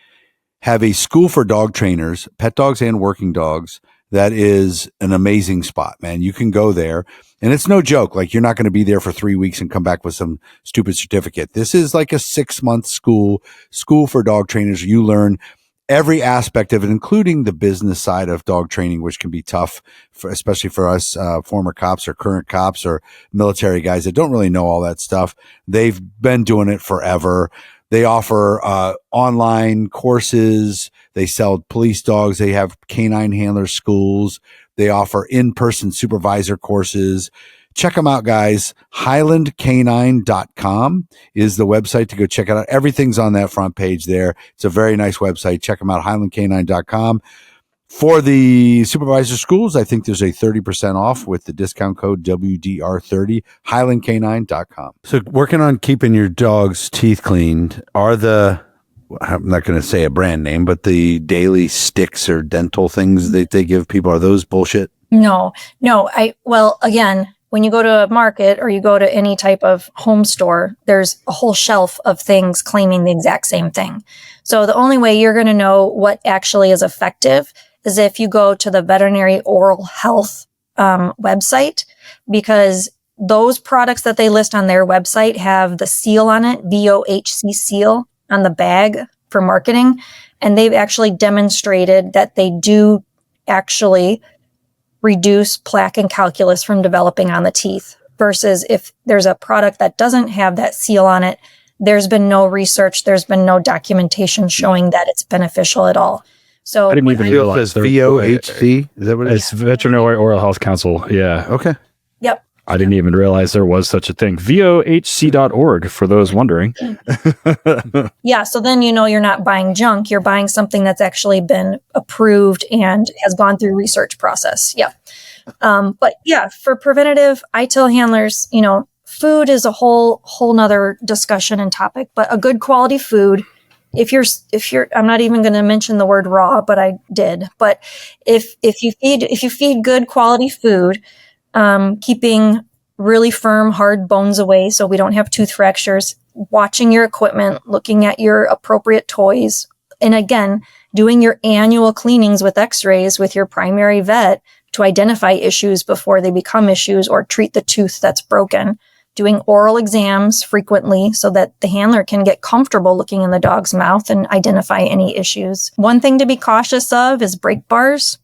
have a school for dog trainers, pet dogs and working dogs. That is an amazing spot, man. You can go there, and it's no joke. Like, you're not going to be there for 3 weeks and come back with some stupid certificate. This is like a 6-month school for dog trainers. You learn every aspect of it, including the business side of dog training, which can be tough, especially for us former cops or current cops or military guys that don't really know all that stuff. They've been doing it forever. They offer online courses. They sell police dogs. They have canine handler schools. They offer in-person supervisor courses. Check them out, guys. HighlandCanine.com is the website to go check it out. Everything's on that front page there. It's a very nice website. Check them out, HighlandCanine.com. For the supervisor schools, I think there's a 30% off with the discount code WDR30, HighlandCanine.com. So working on keeping your dog's teeth cleaned, are I'm not going to say a brand name, but the daily sticks or dental things that they give people, are those bullshit? No. Well, again, when you go to a market or you go to any type of home store, there's a whole shelf of things claiming the exact same thing. So the only way you're going to know what actually is effective is if you go to the veterinary oral health website, because those products that they list on their website have the seal on it, VOHC seal on the bag for marketing. And they've actually demonstrated that they do actually reduce plaque and calculus from developing on the teeth, versus if there's a product that doesn't have that seal on it, there's been no research, there's been no documentation showing that it's beneficial at all. So I didn't even realize VOHC. Is that what it is? It's Veterinary Oral Health Council. Yeah. Okay. Yep. I didn't even realize there was such a thing. VOHC.org for those wondering. Yeah. So then, you're not buying junk. You're buying something that's actually been approved and has gone through research process. Yep. But yeah, for preventative, I tell handlers, food is a whole nother discussion and topic, but a good quality food, if you're, I'm not even going to mention the word raw, but I did, but if you feed good quality food, keeping really firm, hard bones away so we don't have tooth fractures, watching your equipment, looking at your appropriate toys, and again, doing your annual cleanings with x-rays with your primary vet to identify issues before they become issues or treat the tooth that's broken, doing oral exams frequently so that the handler can get comfortable looking in the dog's mouth and identify any issues. One thing to be cautious of is break bars.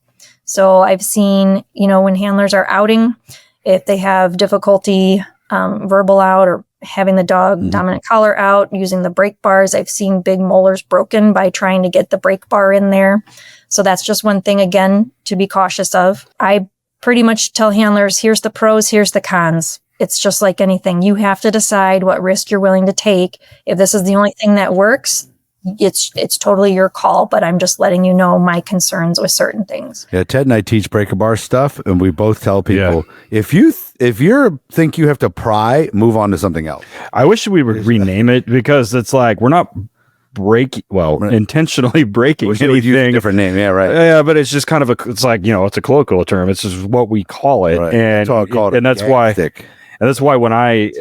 So I've seen, when handlers are outing, if they have difficulty verbal out or having the dog dominant collar out, using the brake bars, I've seen big molars broken by trying to get the brake bar in there. So that's just one thing, again, to be cautious of. I pretty much tell handlers, here's the pros, here's the cons. It's just like anything. You have to decide what risk you're willing to take. If this is the only thing that works, it's totally your call, but I'm just letting you know my concerns with certain things. Yeah, Ted and I teach breaker bar stuff, and we both tell people, if you think you have to pry, move on to something else. I wish we would rename it, because it's like we're not intentionally breaking Wish they would use a anything. different name. Yeah, right. Yeah, but it's just kind of it's like, it's a colloquial term. It's just what we call it. Right. And That's all I call it, and that's why stick. And that's why when I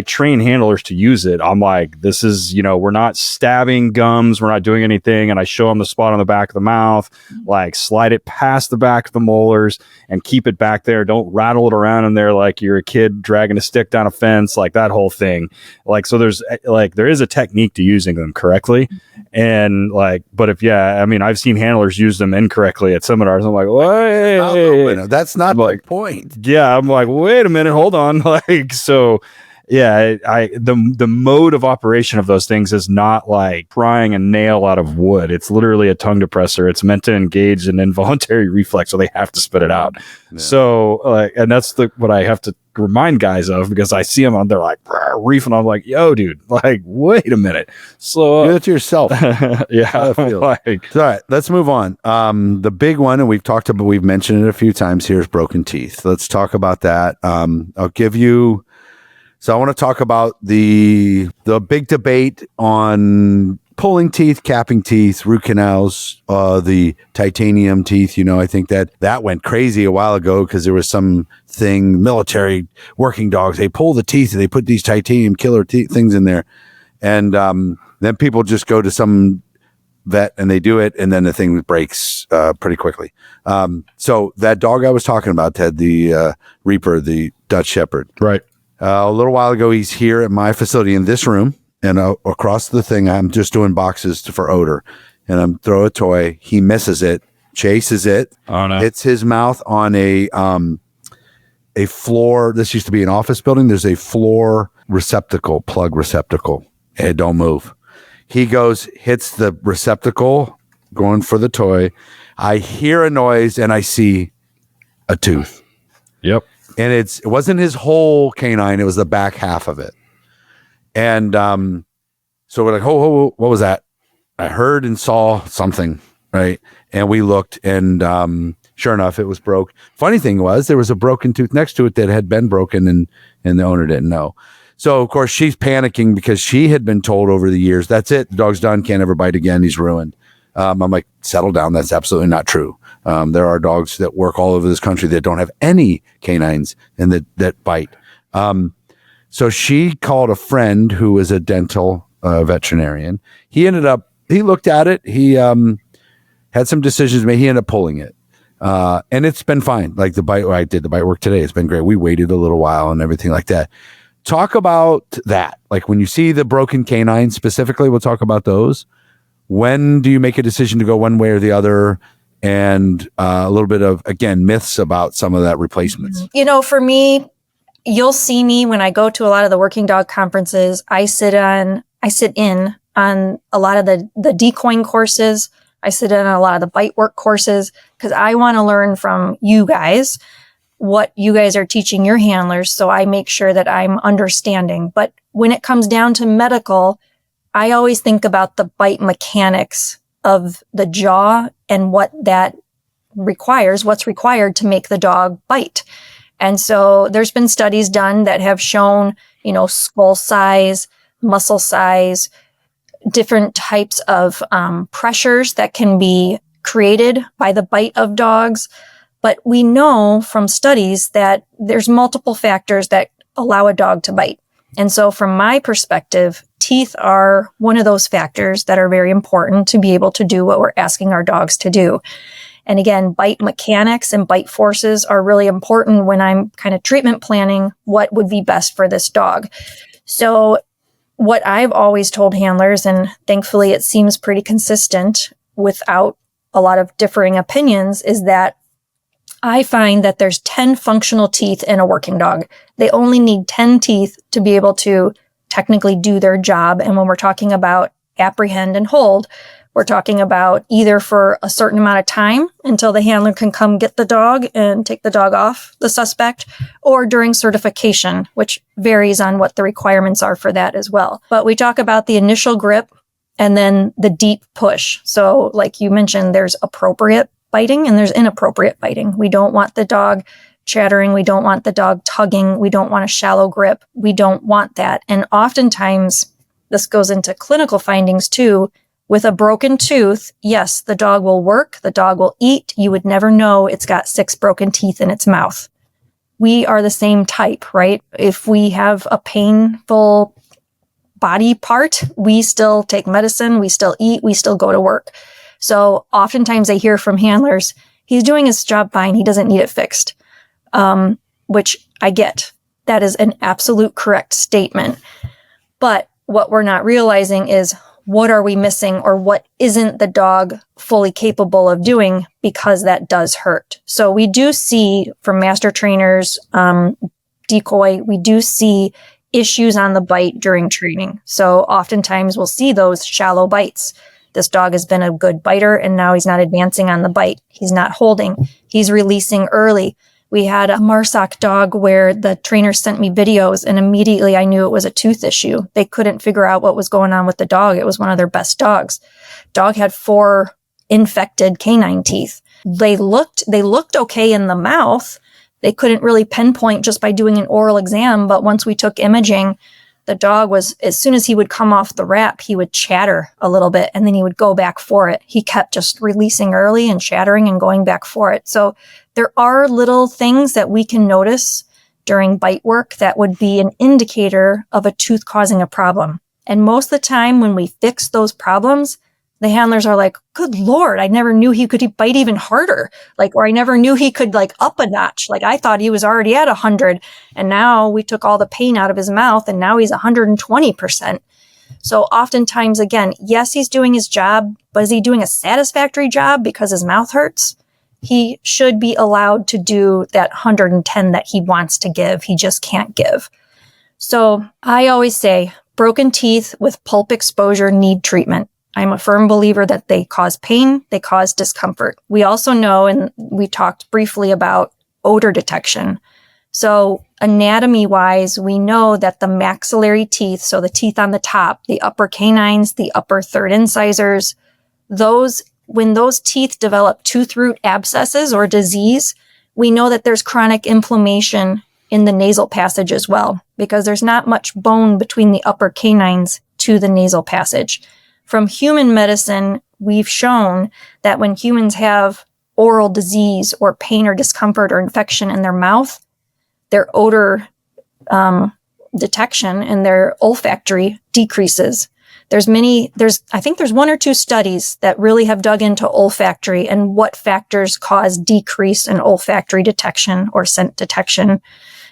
train handlers to use it, I'm like, this is, we're not stabbing gums, we're not doing anything. And I show them the spot on the back of the mouth, like slide it past the back of the molars and keep it back there. Don't rattle it around in there like you're a kid dragging a stick down a fence, like that whole thing. Like, so there is a technique to using them correctly. And but I've seen handlers use them incorrectly at seminars. I'm like, wait, that's not the point. Yeah. I'm like, wait a minute, hold on. The mode of operation of those things is not like prying a nail out of wood. It's literally a tongue depressor. It's meant to engage an involuntary reflex, so they have to spit it out. Yeah. So, and that's what I have to remind guys of, because I see them on, they're like reefing. I'm like, yo, dude, like, wait a minute, slow up. Do it to yourself. Yeah. All right, let's move on. The big one, and we've mentioned it a few times here, is broken teeth. Let's talk about that. I'll give you. So I want to talk about the big debate on pulling teeth, capping teeth, root canals, the titanium teeth. I think that went crazy a while ago because there was something, military working dogs, they pull the teeth and they put these titanium killer things in there. And then people just go to some vet and they do it, and then the thing breaks pretty quickly. So that dog I was talking about, Ted, the Reaper, the Dutch Shepherd. Right. A little while ago, he's here at my facility in this room, and across the thing, I'm just doing boxes for odor, and I'm throw a toy. He misses it, chases it, hits his mouth on a floor. This used to be an office building. There's a floor plug receptacle. It don't move. He goes, hits the receptacle, going for the toy. I hear a noise, and I see a tooth. Yep. And it wasn't his whole canine. It was the back half of it. And so we're like, oh, what was that? I heard and saw something, right? And we looked, and sure enough, it was broke. Funny thing was, there was a broken tooth next to it that had been broken, and the owner didn't know. So, of course, she's panicking because she had been told over the years, that's it, the dog's done, can't ever bite again, he's ruined. I'm like, settle down, that's absolutely not true. There are dogs that work all over this country that don't have any canines and that bite. So she called a friend who was a dental veterinarian. He looked at it. He had some decisions made. He ended up pulling it. And it's been fine. Like I did the bite work today. It's been great. We waited a little while and everything like that. Talk about that. Like when you see the broken canine specifically, we'll talk about those. When do you make a decision to go one way or the other? And a little bit of, again, myths about some of that replacements. For me, you'll see me when I go to a lot of the working dog conferences. I sit in on a lot of the decoying courses. I sit in on a lot of the bite work courses because I want to learn from you guys what you guys are teaching your handlers. So I make sure that I'm understanding. But when it comes down to medical, I always think about the bite mechanics of the jaw and what that requires, what's required to make the dog bite. And so there's been studies done that have shown, skull size, muscle size, different types of pressures that can be created by the bite of dogs. But we know from studies that there's multiple factors that allow a dog to bite. And so from my perspective, teeth are one of those factors that are very important to be able to do what we're asking our dogs to do. And again, bite mechanics and bite forces are really important when I'm kind of treatment planning what would be best for this dog. So what I've always told handlers, and thankfully it seems pretty consistent without a lot of differing opinions, is that I find that there's 10 functional teeth in a working dog. They only need 10 teeth to be able to technically do their job. And when we're talking about apprehend and hold, we're talking about either for a certain amount of time until the handler can come get the dog and take the dog off the suspect, or during certification, which varies on what the requirements are for that as well. But we talk about the initial grip and then the deep push. So like you mentioned, there's appropriate biting and there's inappropriate biting. We don't want the dog chattering. We don't want the dog tugging. We don't want a shallow grip. We don't want that. And oftentimes this goes into clinical findings too. With a broken tooth, yes, the dog will work, the dog will eat. You would never know it's got 6 broken teeth in its mouth. We are the same type, right? If we have a painful body part, we still take medicine, we still eat, we still go to work. So oftentimes I hear from handlers, he's doing his job fine, he doesn't need it fixed, which I get. That is an absolute correct statement. But what we're not realizing is, what are we missing, or what isn't the dog fully capable of doing, because that does hurt. So we do see from master trainers, decoy, we do see issues on the bite during training. So oftentimes we'll see those shallow bites. This dog has been a good biter and now he's not advancing on the bite. He's not holding. He's releasing early. We had a Marsoc dog where the trainer sent me videos and immediately I knew it was a tooth issue. They couldn't figure out what was going on with the dog. It was one of their best dogs. Dog had 4 infected canine teeth. They looked okay in the mouth. They couldn't really pinpoint just by doing an oral exam, but once we took imaging, the dog was, as soon as he would come off the wrap, he would chatter a little bit and then he would go back for it. He kept just releasing early and chattering and going back for it. So there are little things that we can notice during bite work that would be an indicator of a tooth causing a problem. And most of the time when we fix those problems, the handlers are like, good Lord, I never knew he could bite even harder. Or I never knew he could up a notch. I thought he was already at 100 and now we took all the pain out of his mouth and now he's 120%. So oftentimes, again, yes, he's doing his job, but is he doing a satisfactory job because his mouth hurts? He should be allowed to do that 110 that he wants to give. He just can't give. So I always say broken teeth with pulp exposure need treatment. I'm a firm believer that they cause pain, they cause discomfort. We also know, and we talked briefly about odor detection. So anatomy-wise, we know that the maxillary teeth, so the teeth on the top, the upper canines, the upper third incisors, when those teeth develop tooth root abscesses or disease, we know that there's chronic inflammation in the nasal passage as well, because there's not much bone between the upper canines to the nasal passage. From human medicine, we've shown that when humans have oral disease or pain or discomfort or infection in their mouth, their odor detection and their olfactory decreases. I think there's 1 or 2 studies that really have dug into olfactory and what factors cause decrease in olfactory detection or scent detection.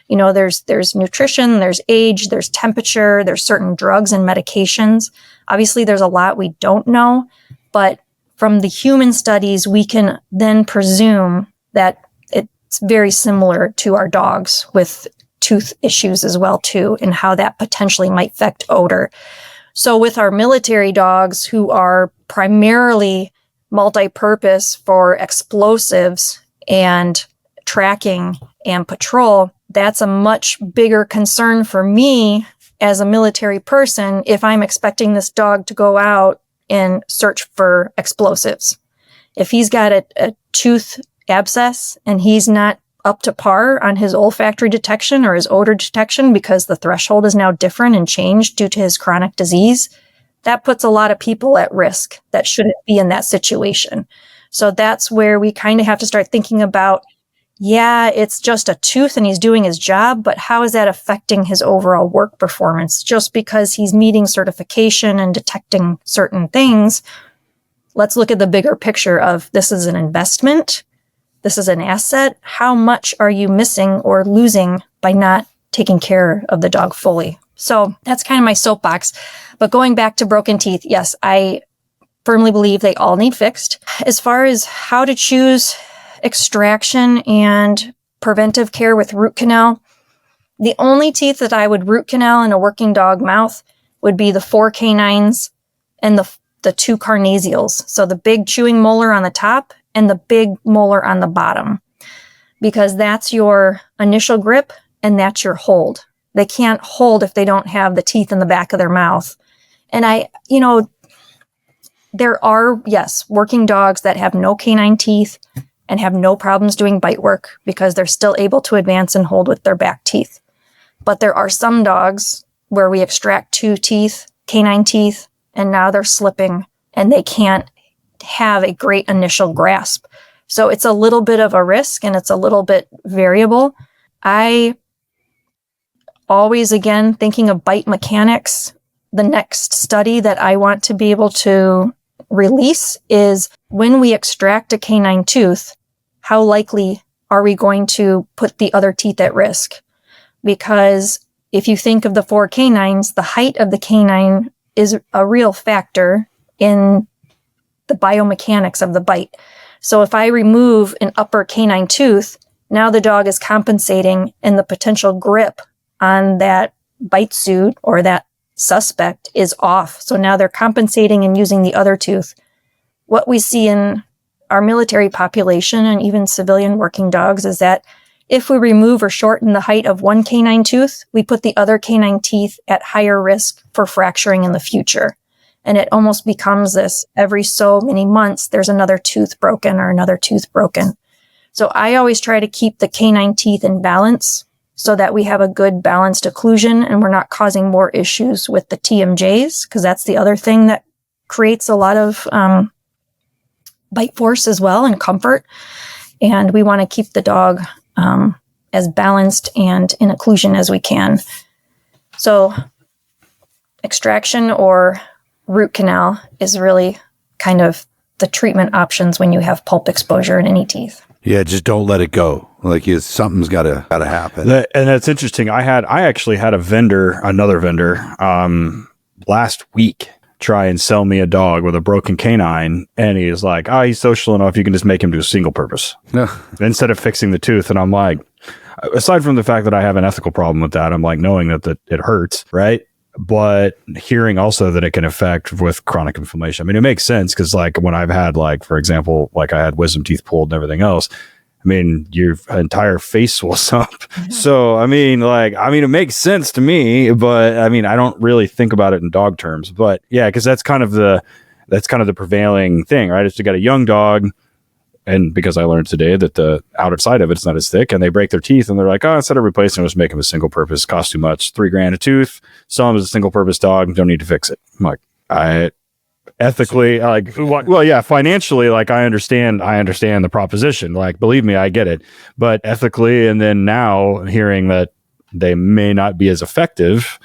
There's nutrition, there's age, there's temperature, there's certain drugs and medications. Obviously, there's a lot we don't know, but from the human studies, we can then presume that it's very similar to our dogs with tooth issues as well, too, and how that potentially might affect odor. So with our military dogs, who are primarily multi-purpose for explosives and tracking and patrol, that's a much bigger concern for me as a military person if I'm expecting this dog to go out and search for explosives. If he's got a tooth abscess and he's not up to par on his olfactory detection or his odor detection because the threshold is now different and changed due to his chronic disease, that puts a lot of people at risk that shouldn't be in that situation. So that's where we kind of have to start thinking about, yeah, it's just a tooth and he's doing his job, but how is that affecting his overall work performance? Just because he's meeting certification and detecting certain things, let's look at the bigger picture of this is an investment. This is an asset. How much are you missing or losing by not taking care of the dog fully? So that's kind of my soapbox. But going back to broken teeth, yes, I firmly believe they all need fixed. As far as how to choose extraction and preventive care with root canal, the only teeth that I would root canal in a working dog mouth would be the 4 canines and the 2 carnasials. So the big chewing molar on the top and the big molar on the bottom, because that's your initial grip and that's your hold. They can't hold if they don't have the teeth in the back of their mouth. And there are, yes, working dogs that have no canine teeth and have no problems doing bite work because they're still able to advance and hold with their back teeth. But there are some dogs where we extract 2 teeth canine teeth, and now they're slipping and they can't have a great initial grasp. So it's a little bit of a risk and it's a little bit variable. I always, again, thinking of bite mechanics, the next study that I want to be able to release is when we extract a canine tooth, how likely are we going to put the other teeth at risk? Because if you think of the 4 canines, the height of the canine is a real factor in the biomechanics of the bite. So if I remove an upper canine tooth, now the dog is compensating and the potential grip on that bite suit or that suspect is off. So now they're compensating and using the other tooth. What we see in our military population and even civilian working dogs is that if we remove or shorten the height of one canine tooth, we put the other canine teeth at higher risk for fracturing in the future. And it almost becomes this every so many months, there's another tooth broken or another tooth broken. So I always try to keep the canine teeth in balance so that we have a good balanced occlusion and we're not causing more issues with the TMJs, because that's the other thing that creates a lot of bite force as well and comfort. And we want to keep the dog as balanced and in occlusion as we can. So extraction or root canal is really kind of the treatment options when you have pulp exposure in any teeth. Yeah, just don't let it go. Like something's gotta happen. And that's interesting. I actually had another vendor, last week try and sell me a dog with a broken canine, and he was like, he's social enough, you can just make him do a single purpose instead of fixing the tooth. And I'm like, aside from the fact that I have an ethical problem with that, I'm like, knowing that it hurts, right? But hearing also that it can affect with chronic inflammation. I mean, it makes sense because like when I've had for example, like I had wisdom teeth pulled and everything else, I mean, your entire face swells up. So, I mean, it makes sense to me, but I mean, I don't really think about it in dog terms, but yeah, because that's kind of the prevailing thing, right? If you got a young dog, and because I learned today that the outside of it's not as thick, and they break their teeth and they're like, instead of replacing them, just make them a single purpose, cost too much, $3,000 a tooth, sell them as a single purpose dog, don't need to fix it. I'm like, ethically, well, yeah, financially, I understand the proposition. Believe me, I get it. But ethically, and then now hearing that they may not be as effective,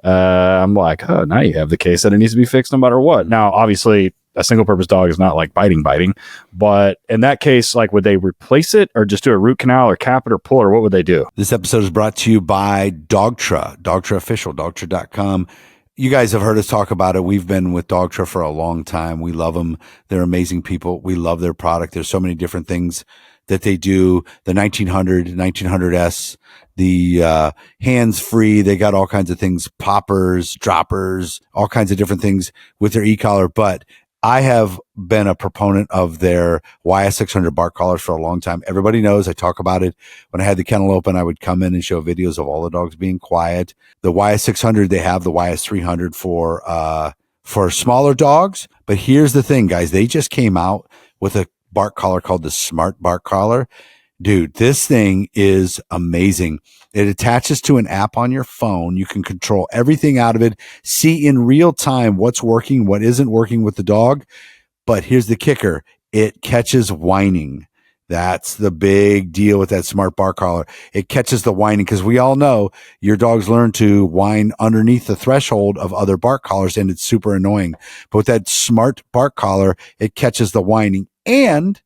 I'm like, now you have the case that it needs to be fixed no matter what. Now, obviously, a single purpose dog is not like biting, but in that case, would they replace it or just do a root canal or cap it or pull, or what would they do? This episode is brought to you by DOGTRA, DOGTRA official, DOGTRA.com. You guys have heard us talk about it. We've been with DOGTRA for a long time. We love them. They're amazing people. We love their product. There's so many different things that they do. The 1900S, the hands-free. They got all kinds of things, poppers, droppers, all kinds of different things with their e-collar. But I have been a proponent of their YS600 bark collars for a long time. Everybody knows I talk about it. When I had the kennel open, I would come in and show videos of all the dogs being quiet. The YS600, they have the YS300 for smaller dogs. But here's the thing, guys. They just came out with a bark collar called the Smart Bark Collar. Dude, this thing is amazing. It attaches to an app on your phone. You can control everything out of it, see in real time what's working, what isn't working with the dog. But here's the kicker. It catches whining. That's the big deal with that Smart Bark Collar. It catches the whining because we all know your dogs learn to whine underneath the threshold of other bark collars, and it's super annoying. But with that Smart Bark Collar, it catches the whining. And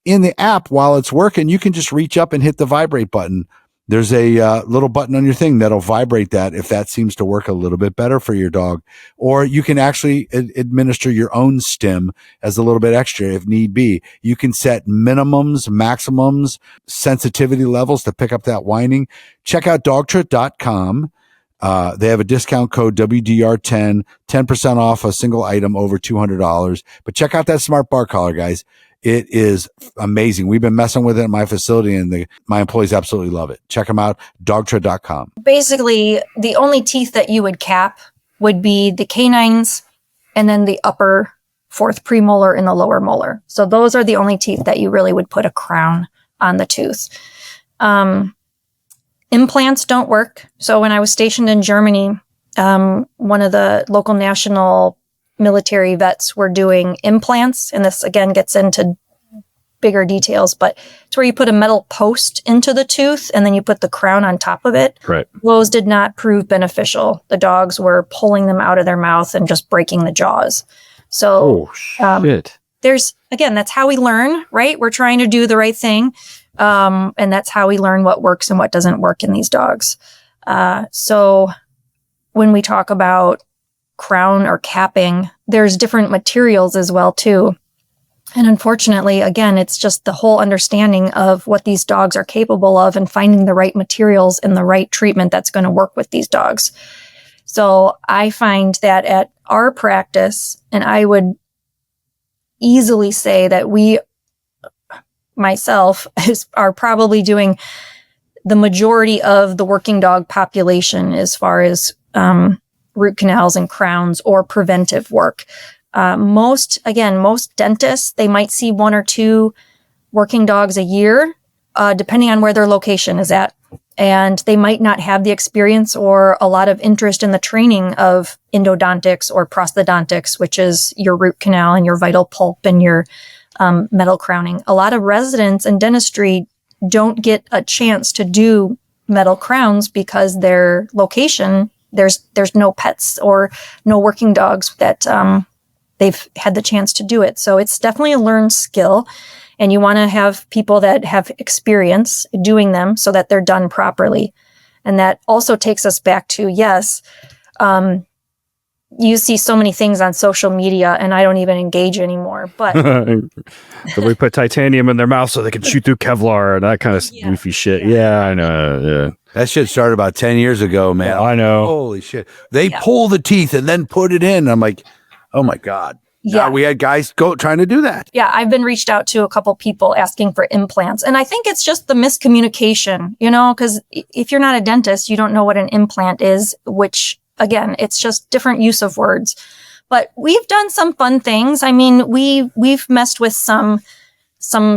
in the app, while it's working, you can just reach up and hit the vibrate button. There's a little button on your thing that'll vibrate that if that seems to work a little bit better for your dog. Or you can actually administer your own stim as a little bit extra if need be. You can set minimums, maximums, sensitivity levels to pick up that whining. Check out DOGTRA.com. They have a discount code WDR10, 10% off a single item over $200. But check out that Smart Bark Collar, guys. It is amazing. We've been messing with it in my facility, and my employees absolutely love it. Check them out, DOGTRA.com. Basically, the only teeth that you would cap would be the canines and then the upper fourth premolar and the lower molar. So those are the only teeth that you really would put a crown on the tooth. Implants don't work. So when I was stationed in Germany, one of the local national military vets were doing implants. And this again gets into bigger details, but it's where you put a metal post into the tooth and then you put the crown on top of it. Right. Those did not prove beneficial. The dogs were pulling them out of their mouth and just breaking the jaws. So shit. That's how we learn, right? We're trying to do the right thing. And that's how we learn what works and what doesn't work in these dogs. So when we talk about crown or capping, there's different materials as well too. And unfortunately, again, it's just the whole understanding of what these dogs are capable of and finding the right materials and the right treatment that's going to work with these dogs. So I find that at our practice, and I would easily say that myself are probably doing the majority of the working dog population as far as root canals and crowns or preventive work. Most dentists, they might see 1 or 2 working dogs a year, depending on where their location is at. And they might not have the experience or a lot of interest in the training of endodontics or prosthodontics, which is your root canal and your vital pulp and your metal crowning. A lot of residents in dentistry don't get a chance to do metal crowns because their location, there's no pets or no working dogs that they've had the chance to do it. So it's definitely a learned skill. And you want to have people that have experience doing them so that they're done properly. And that also takes us back to, you see so many things on social media and I don't even engage anymore. But so we put titanium in their mouth so they can shoot through Kevlar and that kind of goofy shit. Yeah, I know. Yeah. That shit started about 10 years ago, man. Yeah, I know. Holy shit. They pull the teeth and then put it in. I'm like, oh my God. Yeah, we had guys trying to do that. Yeah, I've been reached out to a couple people asking for implants. And I think it's just the miscommunication, because if you're not a dentist, you don't know what an implant is, which, again, it's just different use of words. But we've done some fun things. I mean, we've messed with some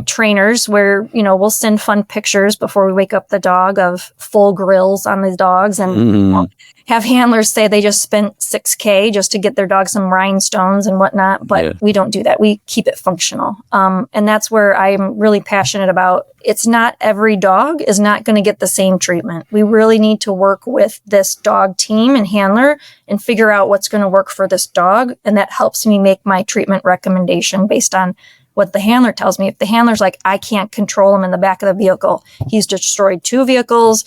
trainers where, we'll send fun pictures before we wake up the dog of full grills on these dogs and have handlers say they just spent $6,000 just to get their dog some rhinestones and whatnot. But we don't do that. We keep it functional. And that's where I'm really passionate about. It's not every dog is not going to get the same treatment. We really need to work with this dog team and handler and figure out what's going to work for this dog. And that helps me make my treatment recommendation based on what the handler tells me. If the handler's like, I can't control him in the back of the vehicle, he's destroyed 2 vehicles,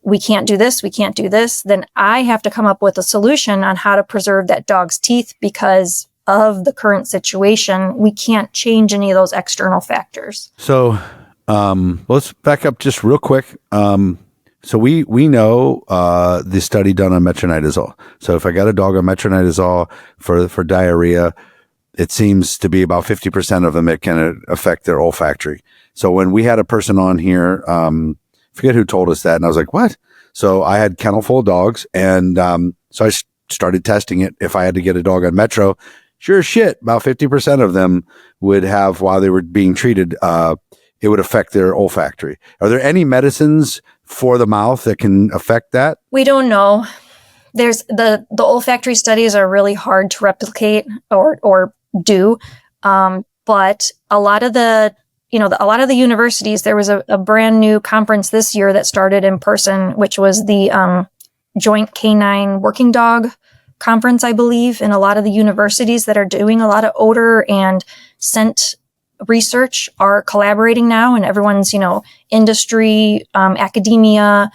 we can't do this, then I have to come up with a solution on how to preserve that dog's teeth because of the current situation. We can't change any of those external factors. So let's back up just real quick. So we know the study done on metronidazole. So if I got a dog on metronidazole for diarrhea, it seems to be about 50% of them, it can affect their olfactory. So when we had a person on here, forget who told us that. And I was like, what? So I had kennel full of dogs. And so I started testing it. If I had to get a dog on Metro, sure as shit, about 50% of them would have, while they were being treated, it would affect their olfactory. Are there any medicines for the mouth that can affect that? We don't know. There's the olfactory studies are really hard to replicate or do. But a lot of the universities, there was a brand new conference this year that started in person, which was the Joint Canine Working Dog Conference, I believe. And a lot of the universities that are doing a lot of odor and scent research are collaborating now, and everyone's, industry, academia,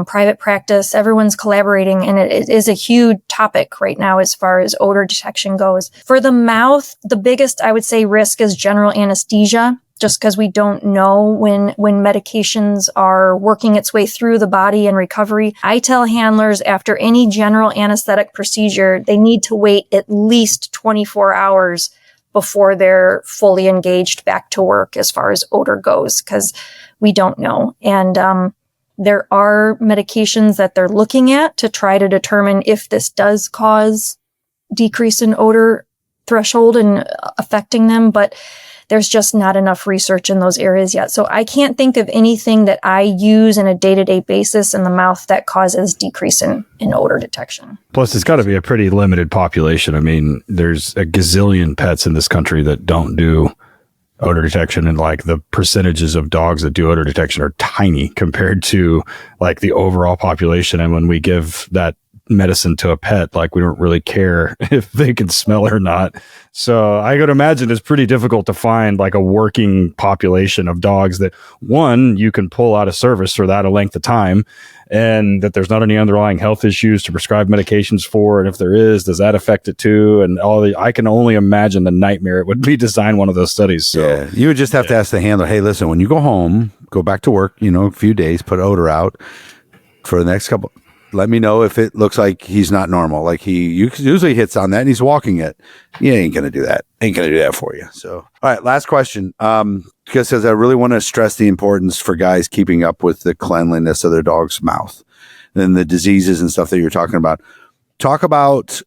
private practice, everyone's collaborating, and it is a huge topic right now as far as odor detection goes. For the mouth, the biggest, I would say, risk is general anesthesia, just because we don't know when medications are working its way through the body and recovery. I tell handlers after any general anesthetic procedure, they need to wait at least 24 hours before they're fully engaged back to work as far as odor goes, because we don't know. And there are medications that they're looking at to try to determine if this does cause decrease in odor threshold and affecting them, but there's just not enough research in those areas yet. So I can't think of anything that I use on a day-to-day basis in the mouth that causes decrease in odor detection. Plus, it's got to be a pretty limited population. I mean, there's a gazillion pets in this country that don't do odor detection, and like the percentages of dogs that do odor detection are tiny compared to like the overall population. And when we give that medicine to a pet, like we don't really care if they can smell or not. So I could imagine it's pretty difficult to find like a working population of dogs that, one, you can pull out of service for that a length of time, and that there's not any underlying health issues to prescribe medications for. And if there is, does that affect it too? And I can only imagine the nightmare it would be to design one of those studies. So yeah, you would just have to ask the handler, hey, listen, when you go home, go back to work, a few days, put odor out for the next couple. Let me know if it looks like he's not normal. Like he usually hits on that and he's walking it. He ain't going to do that. Ain't going to do that for you. So, all right, last question. Because I really want to stress the importance for guys keeping up with the cleanliness of their dog's mouth and the diseases and stuff that you're talking about. Talk about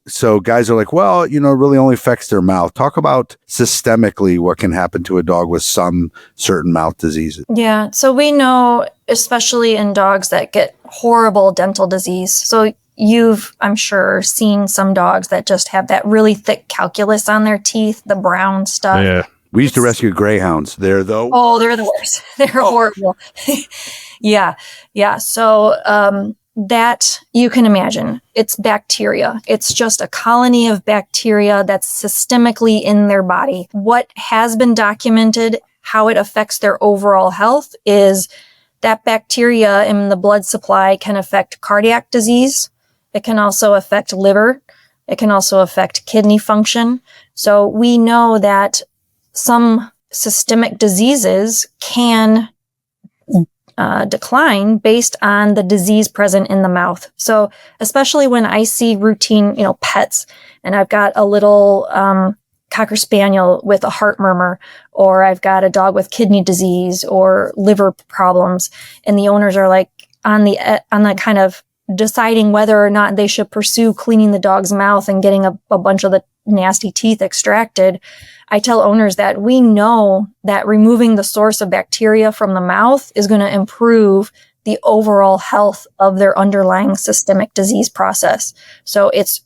so guys are like, well, it really only affects their mouth. Talk about systemically what can happen to a dog with some certain mouth diseases. Yeah. So we know, especially in dogs that get horrible dental disease. So you've, I'm sure, seen some dogs that just have that really thick calculus on their teeth, the brown stuff. yeah. We used to rescue greyhounds. They're the worst. They're horrible. Yeah. Yeah. So, that you can imagine, it's bacteria. It's just a colony of bacteria that's systemically in their body. What has been documented, how it affects their overall health, is that bacteria in the blood supply can affect cardiac disease. It can also affect liver. It can also affect kidney function. So we know that some systemic diseases can decline based on the disease present in the mouth. So especially when I see routine, pets, and I've got a little Cocker Spaniel with a heart murmur, or I've got a dog with kidney disease or liver problems, and the owners are like on the kind of deciding whether or not they should pursue cleaning the dog's mouth and getting a bunch of the nasty teeth extracted. I tell owners that we know that removing the source of bacteria from the mouth is going to improve the overall health of their underlying systemic disease process. So it's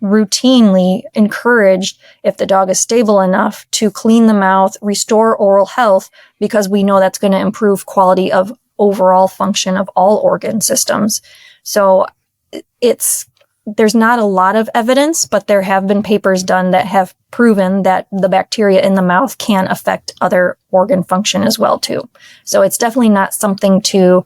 routinely encouraged, if the dog is stable enough, to clean the mouth, restore oral health, because we know that's going to improve quality of overall function of all organ systems. So there's not a lot of evidence, but there have been papers done that have proven that the bacteria in the mouth can affect other organ function as well too. So it's definitely not something to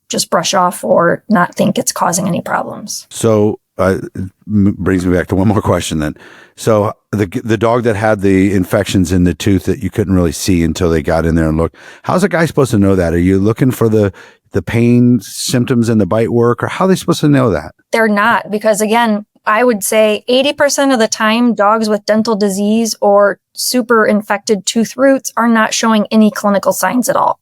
just brush off or not think it's causing any problems. So it brings me back to one more question then. So the dog that had the infections in the tooth that you couldn't really see until they got in there and looked, how's a guy supposed to know that? Are you looking for the pain symptoms and the bite work, or how are they supposed to know that? They're not, because again, I would say 80% of the time, dogs with dental disease or super infected tooth roots are not showing any clinical signs at all.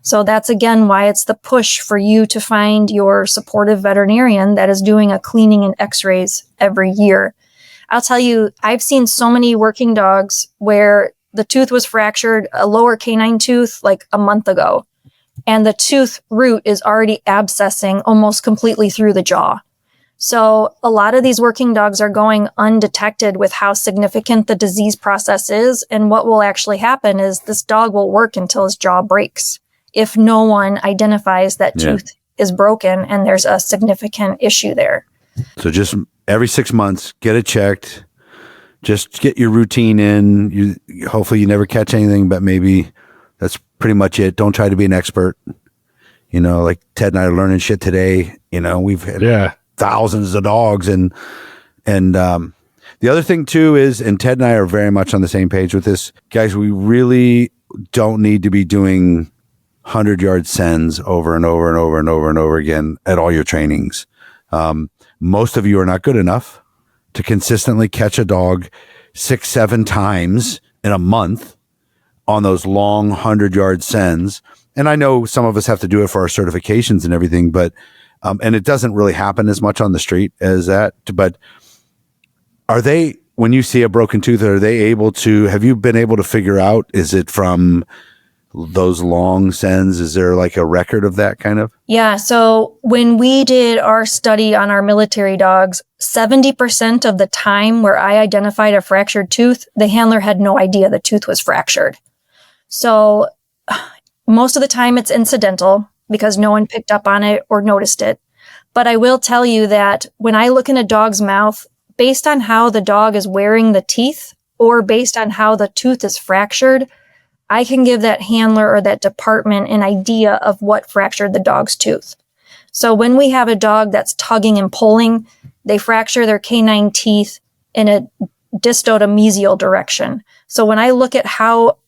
So that's again why it's the push for you to find your supportive veterinarian that is doing a cleaning and x-rays every year. I'll tell you, I've seen so many working dogs where the tooth was fractured, a lower canine tooth, like a month ago, and the tooth root is already abscessing almost completely through the jaw. So a lot of these working dogs are going undetected with how significant the disease process is. And what will actually happen is this dog will work until his jaw breaks if no one identifies that tooth is broken and there's a significant issue there. So just every 6 months, get it checked. Just get your routine in. Hopefully you never catch anything, but maybe that's pretty much it. Don't try to be an expert. Like Ted and I are learning shit today. We've had thousands of dogs. And the other thing too is, and Ted and I are very much on the same page with this, guys, we really don't need to be doing 100-yard sends over and over and over and over and over again at all your trainings. Most of you are not good enough to consistently catch a dog 6-7 times in a month on those long 100-yard sends. And I know some of us have to do it for our certifications and everything, but and it doesn't really happen as much on the street as that. But Are they, when you see a broken tooth, have you been able to figure out, is it from those long sends? Is there like a record of that kind of? Yeah. So when we did our study on our military dogs, 70% of the time where I identified a fractured tooth, the handler had no idea the tooth was fractured. So most of the time it's incidental because no one picked up on it or noticed it. But I will tell you that when I look in a dog's mouth, based on how the dog is wearing the teeth or based on how the tooth is fractured, I can give that handler or that department an idea of what fractured the dog's tooth. So when we have a dog that's tugging and pulling, they fracture their canine teeth in a disto to mesial direction. So when I look at how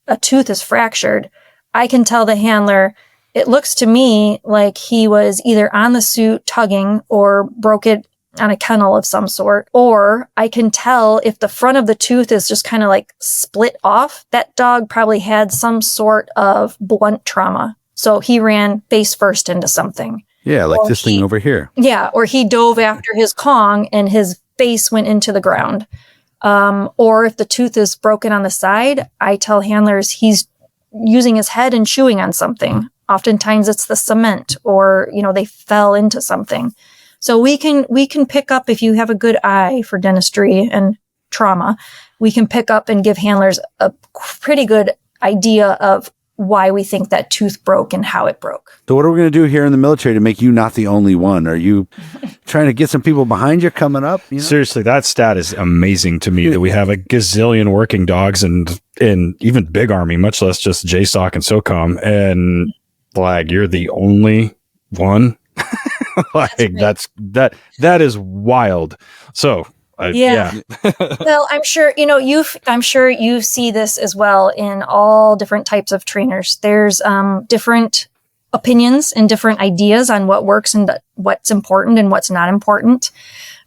a tooth is fractured, I can tell the handler, it looks to me like he was either on the suit tugging or broke it on a kennel of some sort, or I can tell if the front of the tooth is just kind of like split off, that dog probably had some sort of blunt trauma. So he ran face first into something. Yeah, like this thing over here. Yeah, or he dove after his Kong and his face went into the ground. Or if the tooth is broken on the side, I tell handlers he's using his head and chewing on something. Oftentimes it's the cement or, they fell into something. So we can pick up, if you have a good eye for dentistry and trauma, we can pick up and give handlers a pretty good idea of why we think that tooth broke and how it broke. So what are we going to do here in the military to make you not the only one? Are you trying to get some people behind you coming up? Seriously, that stat is amazing to me that we have a gazillion working dogs and even big army, much less just JSOC and SOCOM. And like, you're the only one. Like that is wild. So yeah. Well, I'm sure you see this as well in all different types of trainers. There's different opinions and different ideas on what works and what's important and what's not important.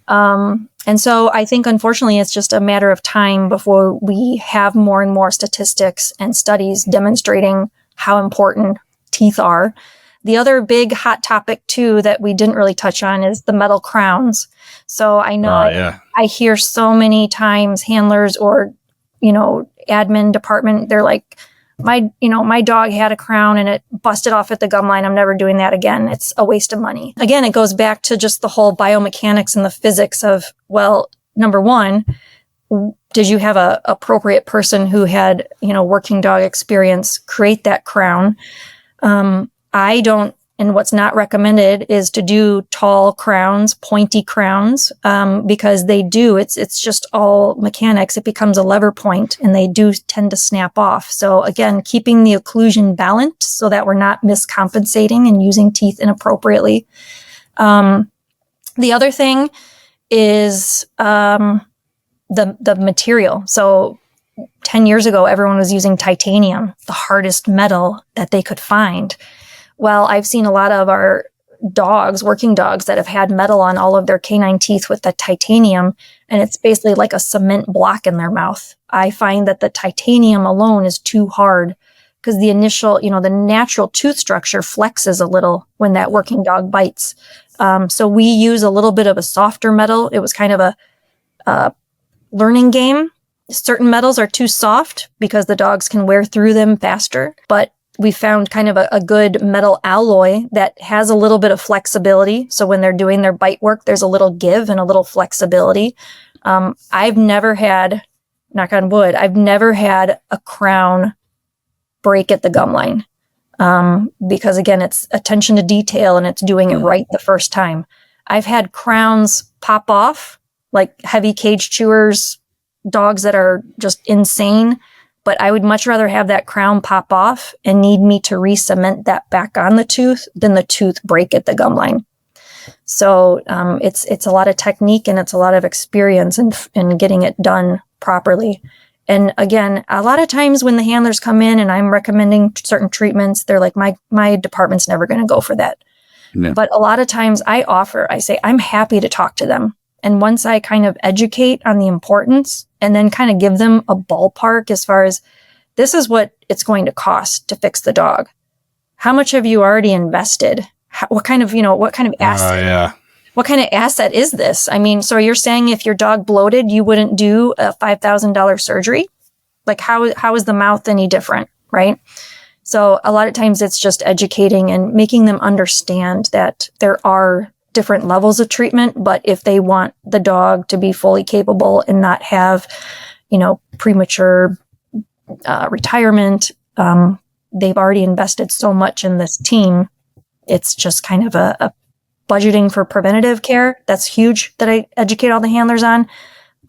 And so I think, unfortunately, it's just a matter of time before we have more and more statistics and studies demonstrating how important teeth are. The other big hot topic, too, that we didn't really touch on is the metal crowns. So I know I hear so many times handlers or, admin department, they're like, my dog had a crown and it busted off at the gum line. I'm never doing that again. It's a waste of money. Again, it goes back to just the whole biomechanics and the physics of, well, number one, did you have a appropriate person who had, working dog experience create that crown? I don't, and what's not recommended is to do tall crowns, pointy crowns, because it's just all mechanics. It becomes a lever point and they do tend to snap off. So again, keeping the occlusion balanced so that we're not miscompensating and using teeth inappropriately. The other thing is the material. So 10 years ago, everyone was using titanium, the hardest metal that they could find. Well, I've seen a lot of our dogs, working dogs, that have had metal on all of their canine teeth with the titanium, and it's basically like a cement block in their mouth. I find that the titanium alone is too hard because the initial, the natural tooth structure flexes a little when that working dog bites. So we use a little bit of a softer metal. It was kind of a learning game. Certain metals are too soft because the dogs can wear through them faster, but we found kind of a good metal alloy that has a little bit of flexibility. So when they're doing their bite work, there's a little give and a little flexibility. I've never had, knock on wood, I've never had a crown break at the gum line. Because again, it's attention to detail and it's doing it right the first time. I've had crowns pop off, like heavy cage chewers, dogs that are just insane. But I would much rather have that crown pop off and need me to re-cement that back on the tooth than the tooth break at the gum line. So it's a lot of technique and it's a lot of experience in getting it done properly. And again, a lot of times when the handlers come in and I'm recommending certain treatments, they're like, my department's never going to go for that. No. But a lot of times I say, I'm happy to talk to them. And once I kind of educate on the importance and then kind of give them a ballpark as far as this is what it's going to cost to fix the dog. How much have you already invested? What kind of assets? what kind of asset is this? I mean, so you're saying if your dog bloated, you wouldn't do a $5,000 surgery? Like how is the mouth any different, right? So a lot of times it's just educating and making them understand that there are different levels of treatment, but if they want the dog to be fully capable and not have, premature retirement, they've already invested so much in this team. It's just kind of a budgeting for preventative care. That's huge that I educate all the handlers on.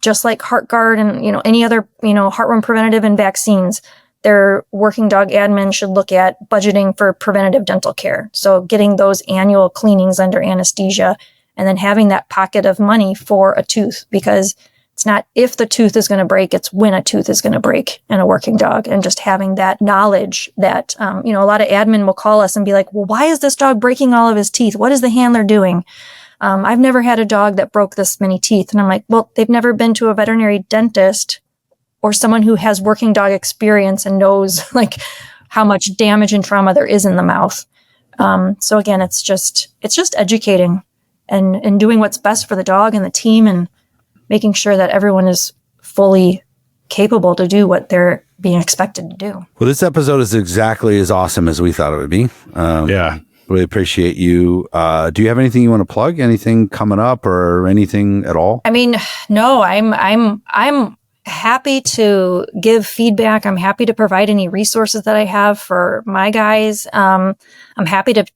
Just like HeartGuard and, any other, heartworm preventative and vaccines, their working dog admin should look at budgeting for preventative dental care. So getting those annual cleanings under anesthesia and then having that pocket of money for a tooth, because it's not if the tooth is going to break, it's when a tooth is going to break in a working dog. And just having that knowledge that, a lot of admin will call us and be like, well, why is this dog breaking all of his teeth? What is the handler doing? I've never had a dog that broke this many teeth. And I'm like, well, they've never been to a veterinary dentist or someone who has working dog experience and knows like how much damage and trauma there is in the mouth. So again, it's just educating and doing what's best for the dog and the team and making sure that everyone is fully capable to do what they're being expected to do. Well, this episode is exactly as awesome as we thought it would be. Yeah. Really appreciate you. Do you have anything you want to plug? Anything coming up or anything at all? I mean, no, I'm happy to give feedback. I'm happy to provide any resources that I have for my guys. I'm happy to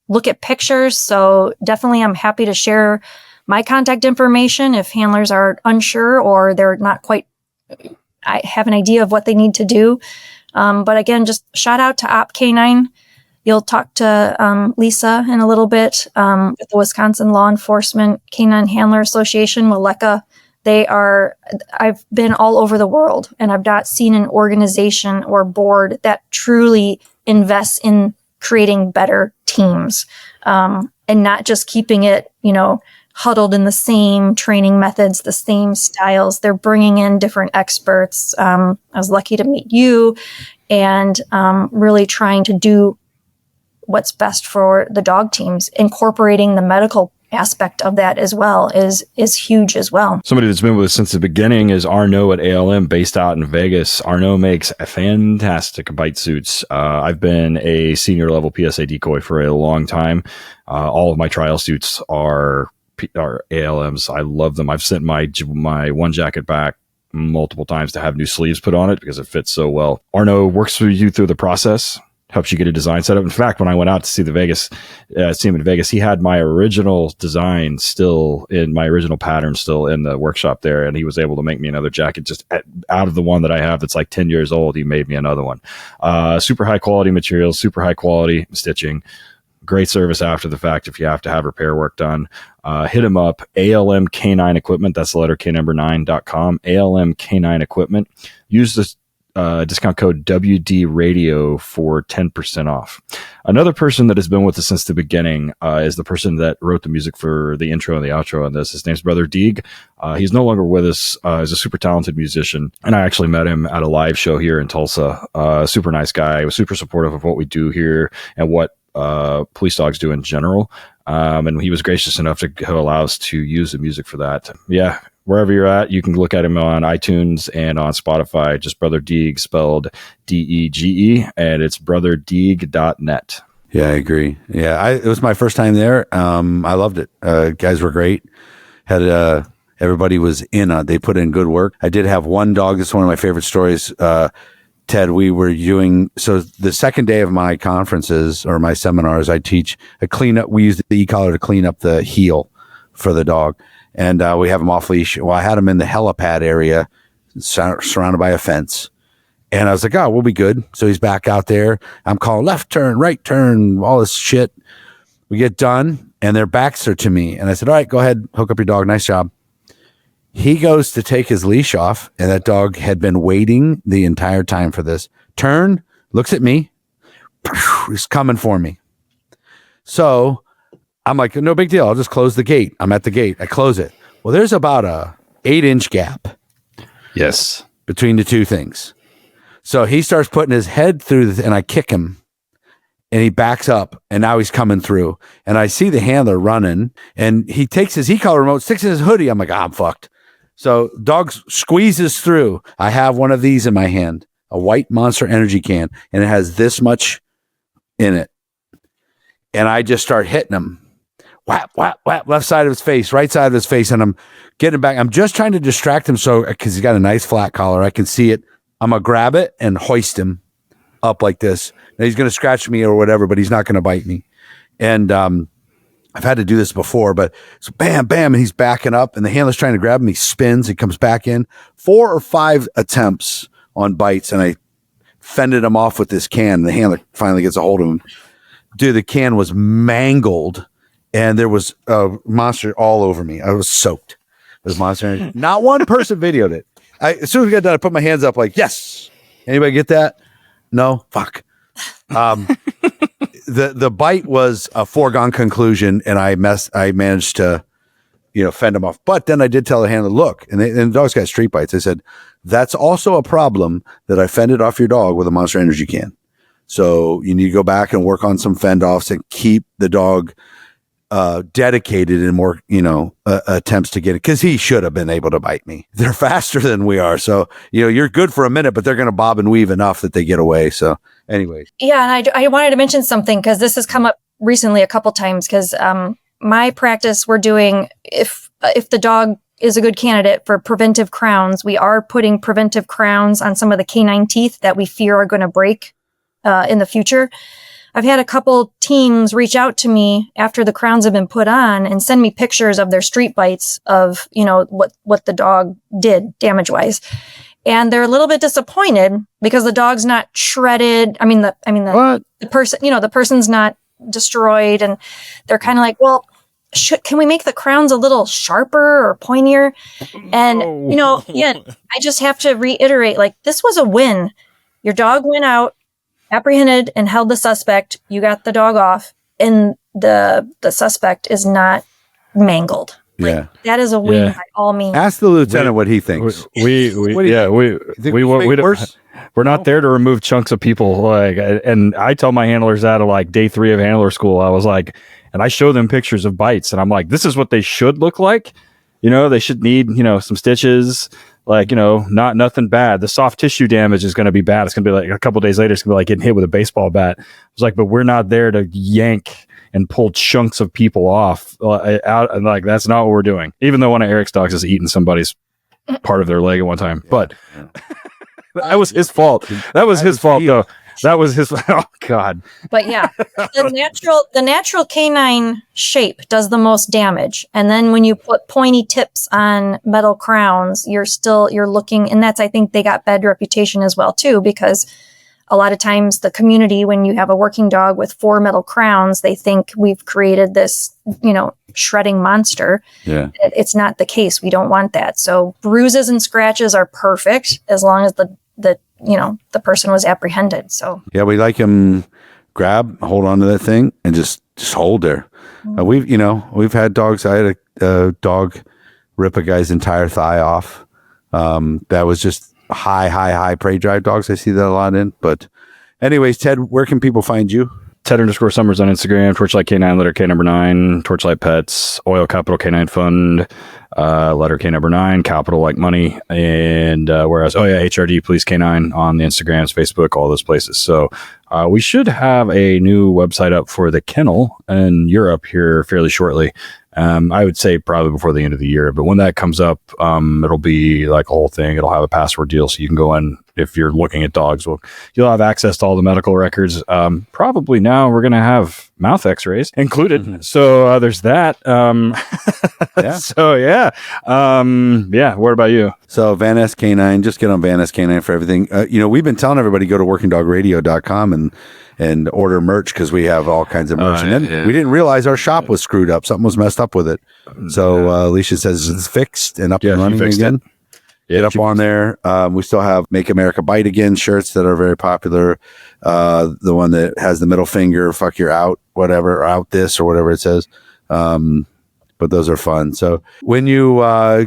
look at pictures. So definitely I'm happy to share my contact information if handlers are unsure or they're not quite, I have an idea of what they need to do. But again, just shout out to OpCanine. You'll talk to Lisa in a little bit with the Wisconsin Law Enforcement Canine Handler Association, WLECA. I've been all over the world and I've not seen an organization or board that truly invests in creating better teams and not just keeping it, huddled in the same training methods, the same styles. They're bringing in different experts. I was lucky to meet you and really trying to do what's best for the dog teams. Incorporating the medical aspect of that as well is huge as well. Somebody that's been with us since the beginning is Arnaud at ALM, based out in Vegas. Arnaud makes fantastic bite suits. I've been a senior level PSA decoy for a long time. All of my trial suits are ALMs. I love them. I've sent my one jacket back multiple times to have new sleeves put on it because it fits so well. Arnaud works with you through the process, helps you get a design set up. In fact, when I went out to see him in Vegas, he had my original design still in my original pattern still in the workshop there. And he was able to make me another jacket just out of the one that I have that's like 10 years old. He made me another one. Super high quality materials, super high quality stitching. Great service after the fact if you have to have repair work done. Hit him up, ALM Canine Equipment. That's the letter K number 9.com. ALM Canine Equipment. Use this discount code WD Radio for 10% off. Another person that has been with us since the beginning is the person that wrote the music for the intro and the outro on this. His name's Brother Deeg. He's no longer with us. He's a super talented musician, and I actually met him at a live show here in Tulsa. Super nice guy. He was super supportive of what we do here and what police dogs do in general. And he was gracious enough to allow us to use the music for that. Yeah. Wherever you're at, you can look at him on iTunes and on Spotify. Just Brother Deeg, spelled D-E-G-E, and it's brotherdeeg.net. Yeah, I agree. Yeah, it was my first time there. I loved it. Guys were great. Everybody was they put in good work. I did have one dog. This is one of my favorite stories. Ted, we were doing, so the second day of my conferences or my seminars, I teach a cleanup. We use the e-collar to clean up the heel for the dog. And we have him off leash. Well, I had him in the helipad area, surrounded by a fence. And I was like, oh, we'll be good. So he's back out there. I'm calling left turn, right turn, all this shit. We get done, and their backs are to me. And I said, all right, go ahead, hook up your dog. Nice job. He goes to take his leash off, and that dog had been waiting the entire time for this. Turn, looks at me. He's coming for me. So I'm like, no big deal. I'll just close the gate. I'm at the gate. I close it. Well, there's about a 8-inch gap. Yes. Between the two things. So he starts putting his head through and I kick him. and he backs up, and now he's coming through. And I see the handler running, and he takes his e-collar remote, sticks in his hoodie. I'm like, I'm fucked. So dog squeezes through. I have one of these in my hand, a white Monster Energy can, and it has this much in it. And I just start hitting him. Whap, whap, whap, left side of his face, right side of his face, and I'm getting back. I'm just trying to distract him because he's got a nice flat collar. I can see it. I'm going to grab it and hoist him up like this. And he's going to scratch me or whatever, but he's not going to bite me. And I've had to do this before, but so bam, bam, and he's backing up, and the handler's trying to grab him. He spins, he comes back in. 4 or 5 attempts on bites, and I fended him off with this can. The handler finally gets a hold of him. Dude, the can was mangled, and there was a monster all over me. I was soaked with Monster. Not one person videoed it. As soon as we got done, I put my hands up like, yes. Anybody get that? No? Fuck. The bite was a foregone conclusion, and I managed to, fend him off. But then I did tell the handler, look, and the dog's got street bites. I said, that's also a problem that I fended off your dog with a Monster Energy can. So you need to go back and work on some fend offs and keep the dog dedicated in more, attempts to get it, because he should have been able to bite me. They're faster than we are. So, you're good for a minute, but they're going to bob and weave enough that they get away. So anyway. Yeah. And I wanted to mention something because this has come up recently a couple times because my practice, we're doing, if the dog is a good candidate for preventive crowns, we are putting preventive crowns on some of the canine teeth that we fear are going to break in the future. I've had a couple teams reach out to me after the crowns have been put on and send me pictures of their street bites of, what the dog did damage wise. And they're a little bit disappointed because the dog's not shredded. The person, the person's not destroyed, and they're kind of like, well, can we make the crowns a little sharper or pointier? And, I just have to reiterate, like, this was a win. Your dog went out, apprehended, and held the suspect. You got the dog off, and the suspect is not mangled. Like, that is a win by all means. Ask the lieutenant what he thinks. We're not there to remove chunks of people. And I tell my handlers that at day 3 of handler school, I was like, and I show them pictures of bites, and I'm like, this is what they should look like. They should need, some stitches. Not nothing bad. The soft tissue damage is going to be bad. It's going to be like a couple days later, it's going to be like getting hit with a baseball bat. It's like, but we're not there to yank and pull chunks of people off out. And that's not what we're doing. Even though one of Eric's dogs has eaten somebody's part of their leg at one time, but that was his fault. That was his fault though. That was his. Oh God. But yeah, the natural canine shape does the most damage, and then when you put pointy tips on metal crowns, you're looking, and that's, I think they got bad reputation as well too, because a lot of times the community, when you have a working dog with 4 metal crowns, they think we've created this, shredding monster. Yeah, it's not the case. We don't want that. So bruises and scratches are perfect as long as the person was apprehended. So yeah, we like him hold on to that thing and just hold there. We've had dogs. I had a dog rip a guy's entire thigh off. That was just high prey drive dogs. I see that a lot in. But anyways, Ted, where can people find you? Ted_Summers on Instagram, Torchlight K9, letter K9, Torchlight Pets, Oil Capital K9 Fund, letter K9, capital like money, and HRD Police K9 on the Instagrams, Facebook, all those places. So we should have a new website up for the kennel in Europe here fairly shortly. I would say probably before the end of the year, but when that comes up, it'll be like a whole thing. It'll have a password deal, so you can go in if you're looking at dogs. Well, you'll have access to all the medical records. Probably now we're going to have mouth X-rays included. Mm-hmm. So there's that. Yeah. So yeah. What about you? So Van Ness K9, just get on Van Ness K9 for everything. We've been telling everybody go to workingdogradio.com and order merch because we have all kinds of merch. And then we didn't realize our shop was screwed up. Something was messed up with it. So Alicia says it's fixed and up and running again. Get up on there. We still have Make America Bite Again shirts that are very popular. The one that has the middle finger, fuck you're out, whatever, or out this, or whatever it says. But those are fun. So when you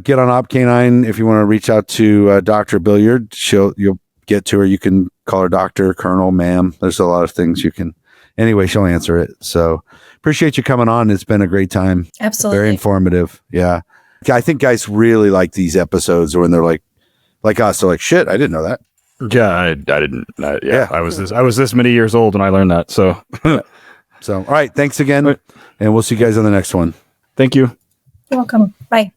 get on Op K9, if you want to reach out to Dr. Bilyard, you'll get to her. You can call her doctor, colonel, ma'am. There's a lot of things you can. anyway, she'll answer it. So appreciate you coming on. It's been a great time. Absolutely. Very informative. Yeah. I think guys really like these episodes when they're like us. They're like, shit, I didn't know that. Yeah, I didn't. I was this many years old when I learned that. So, so all right. Thanks again. And we'll see you guys on the next one. Thank you. You're welcome. Bye.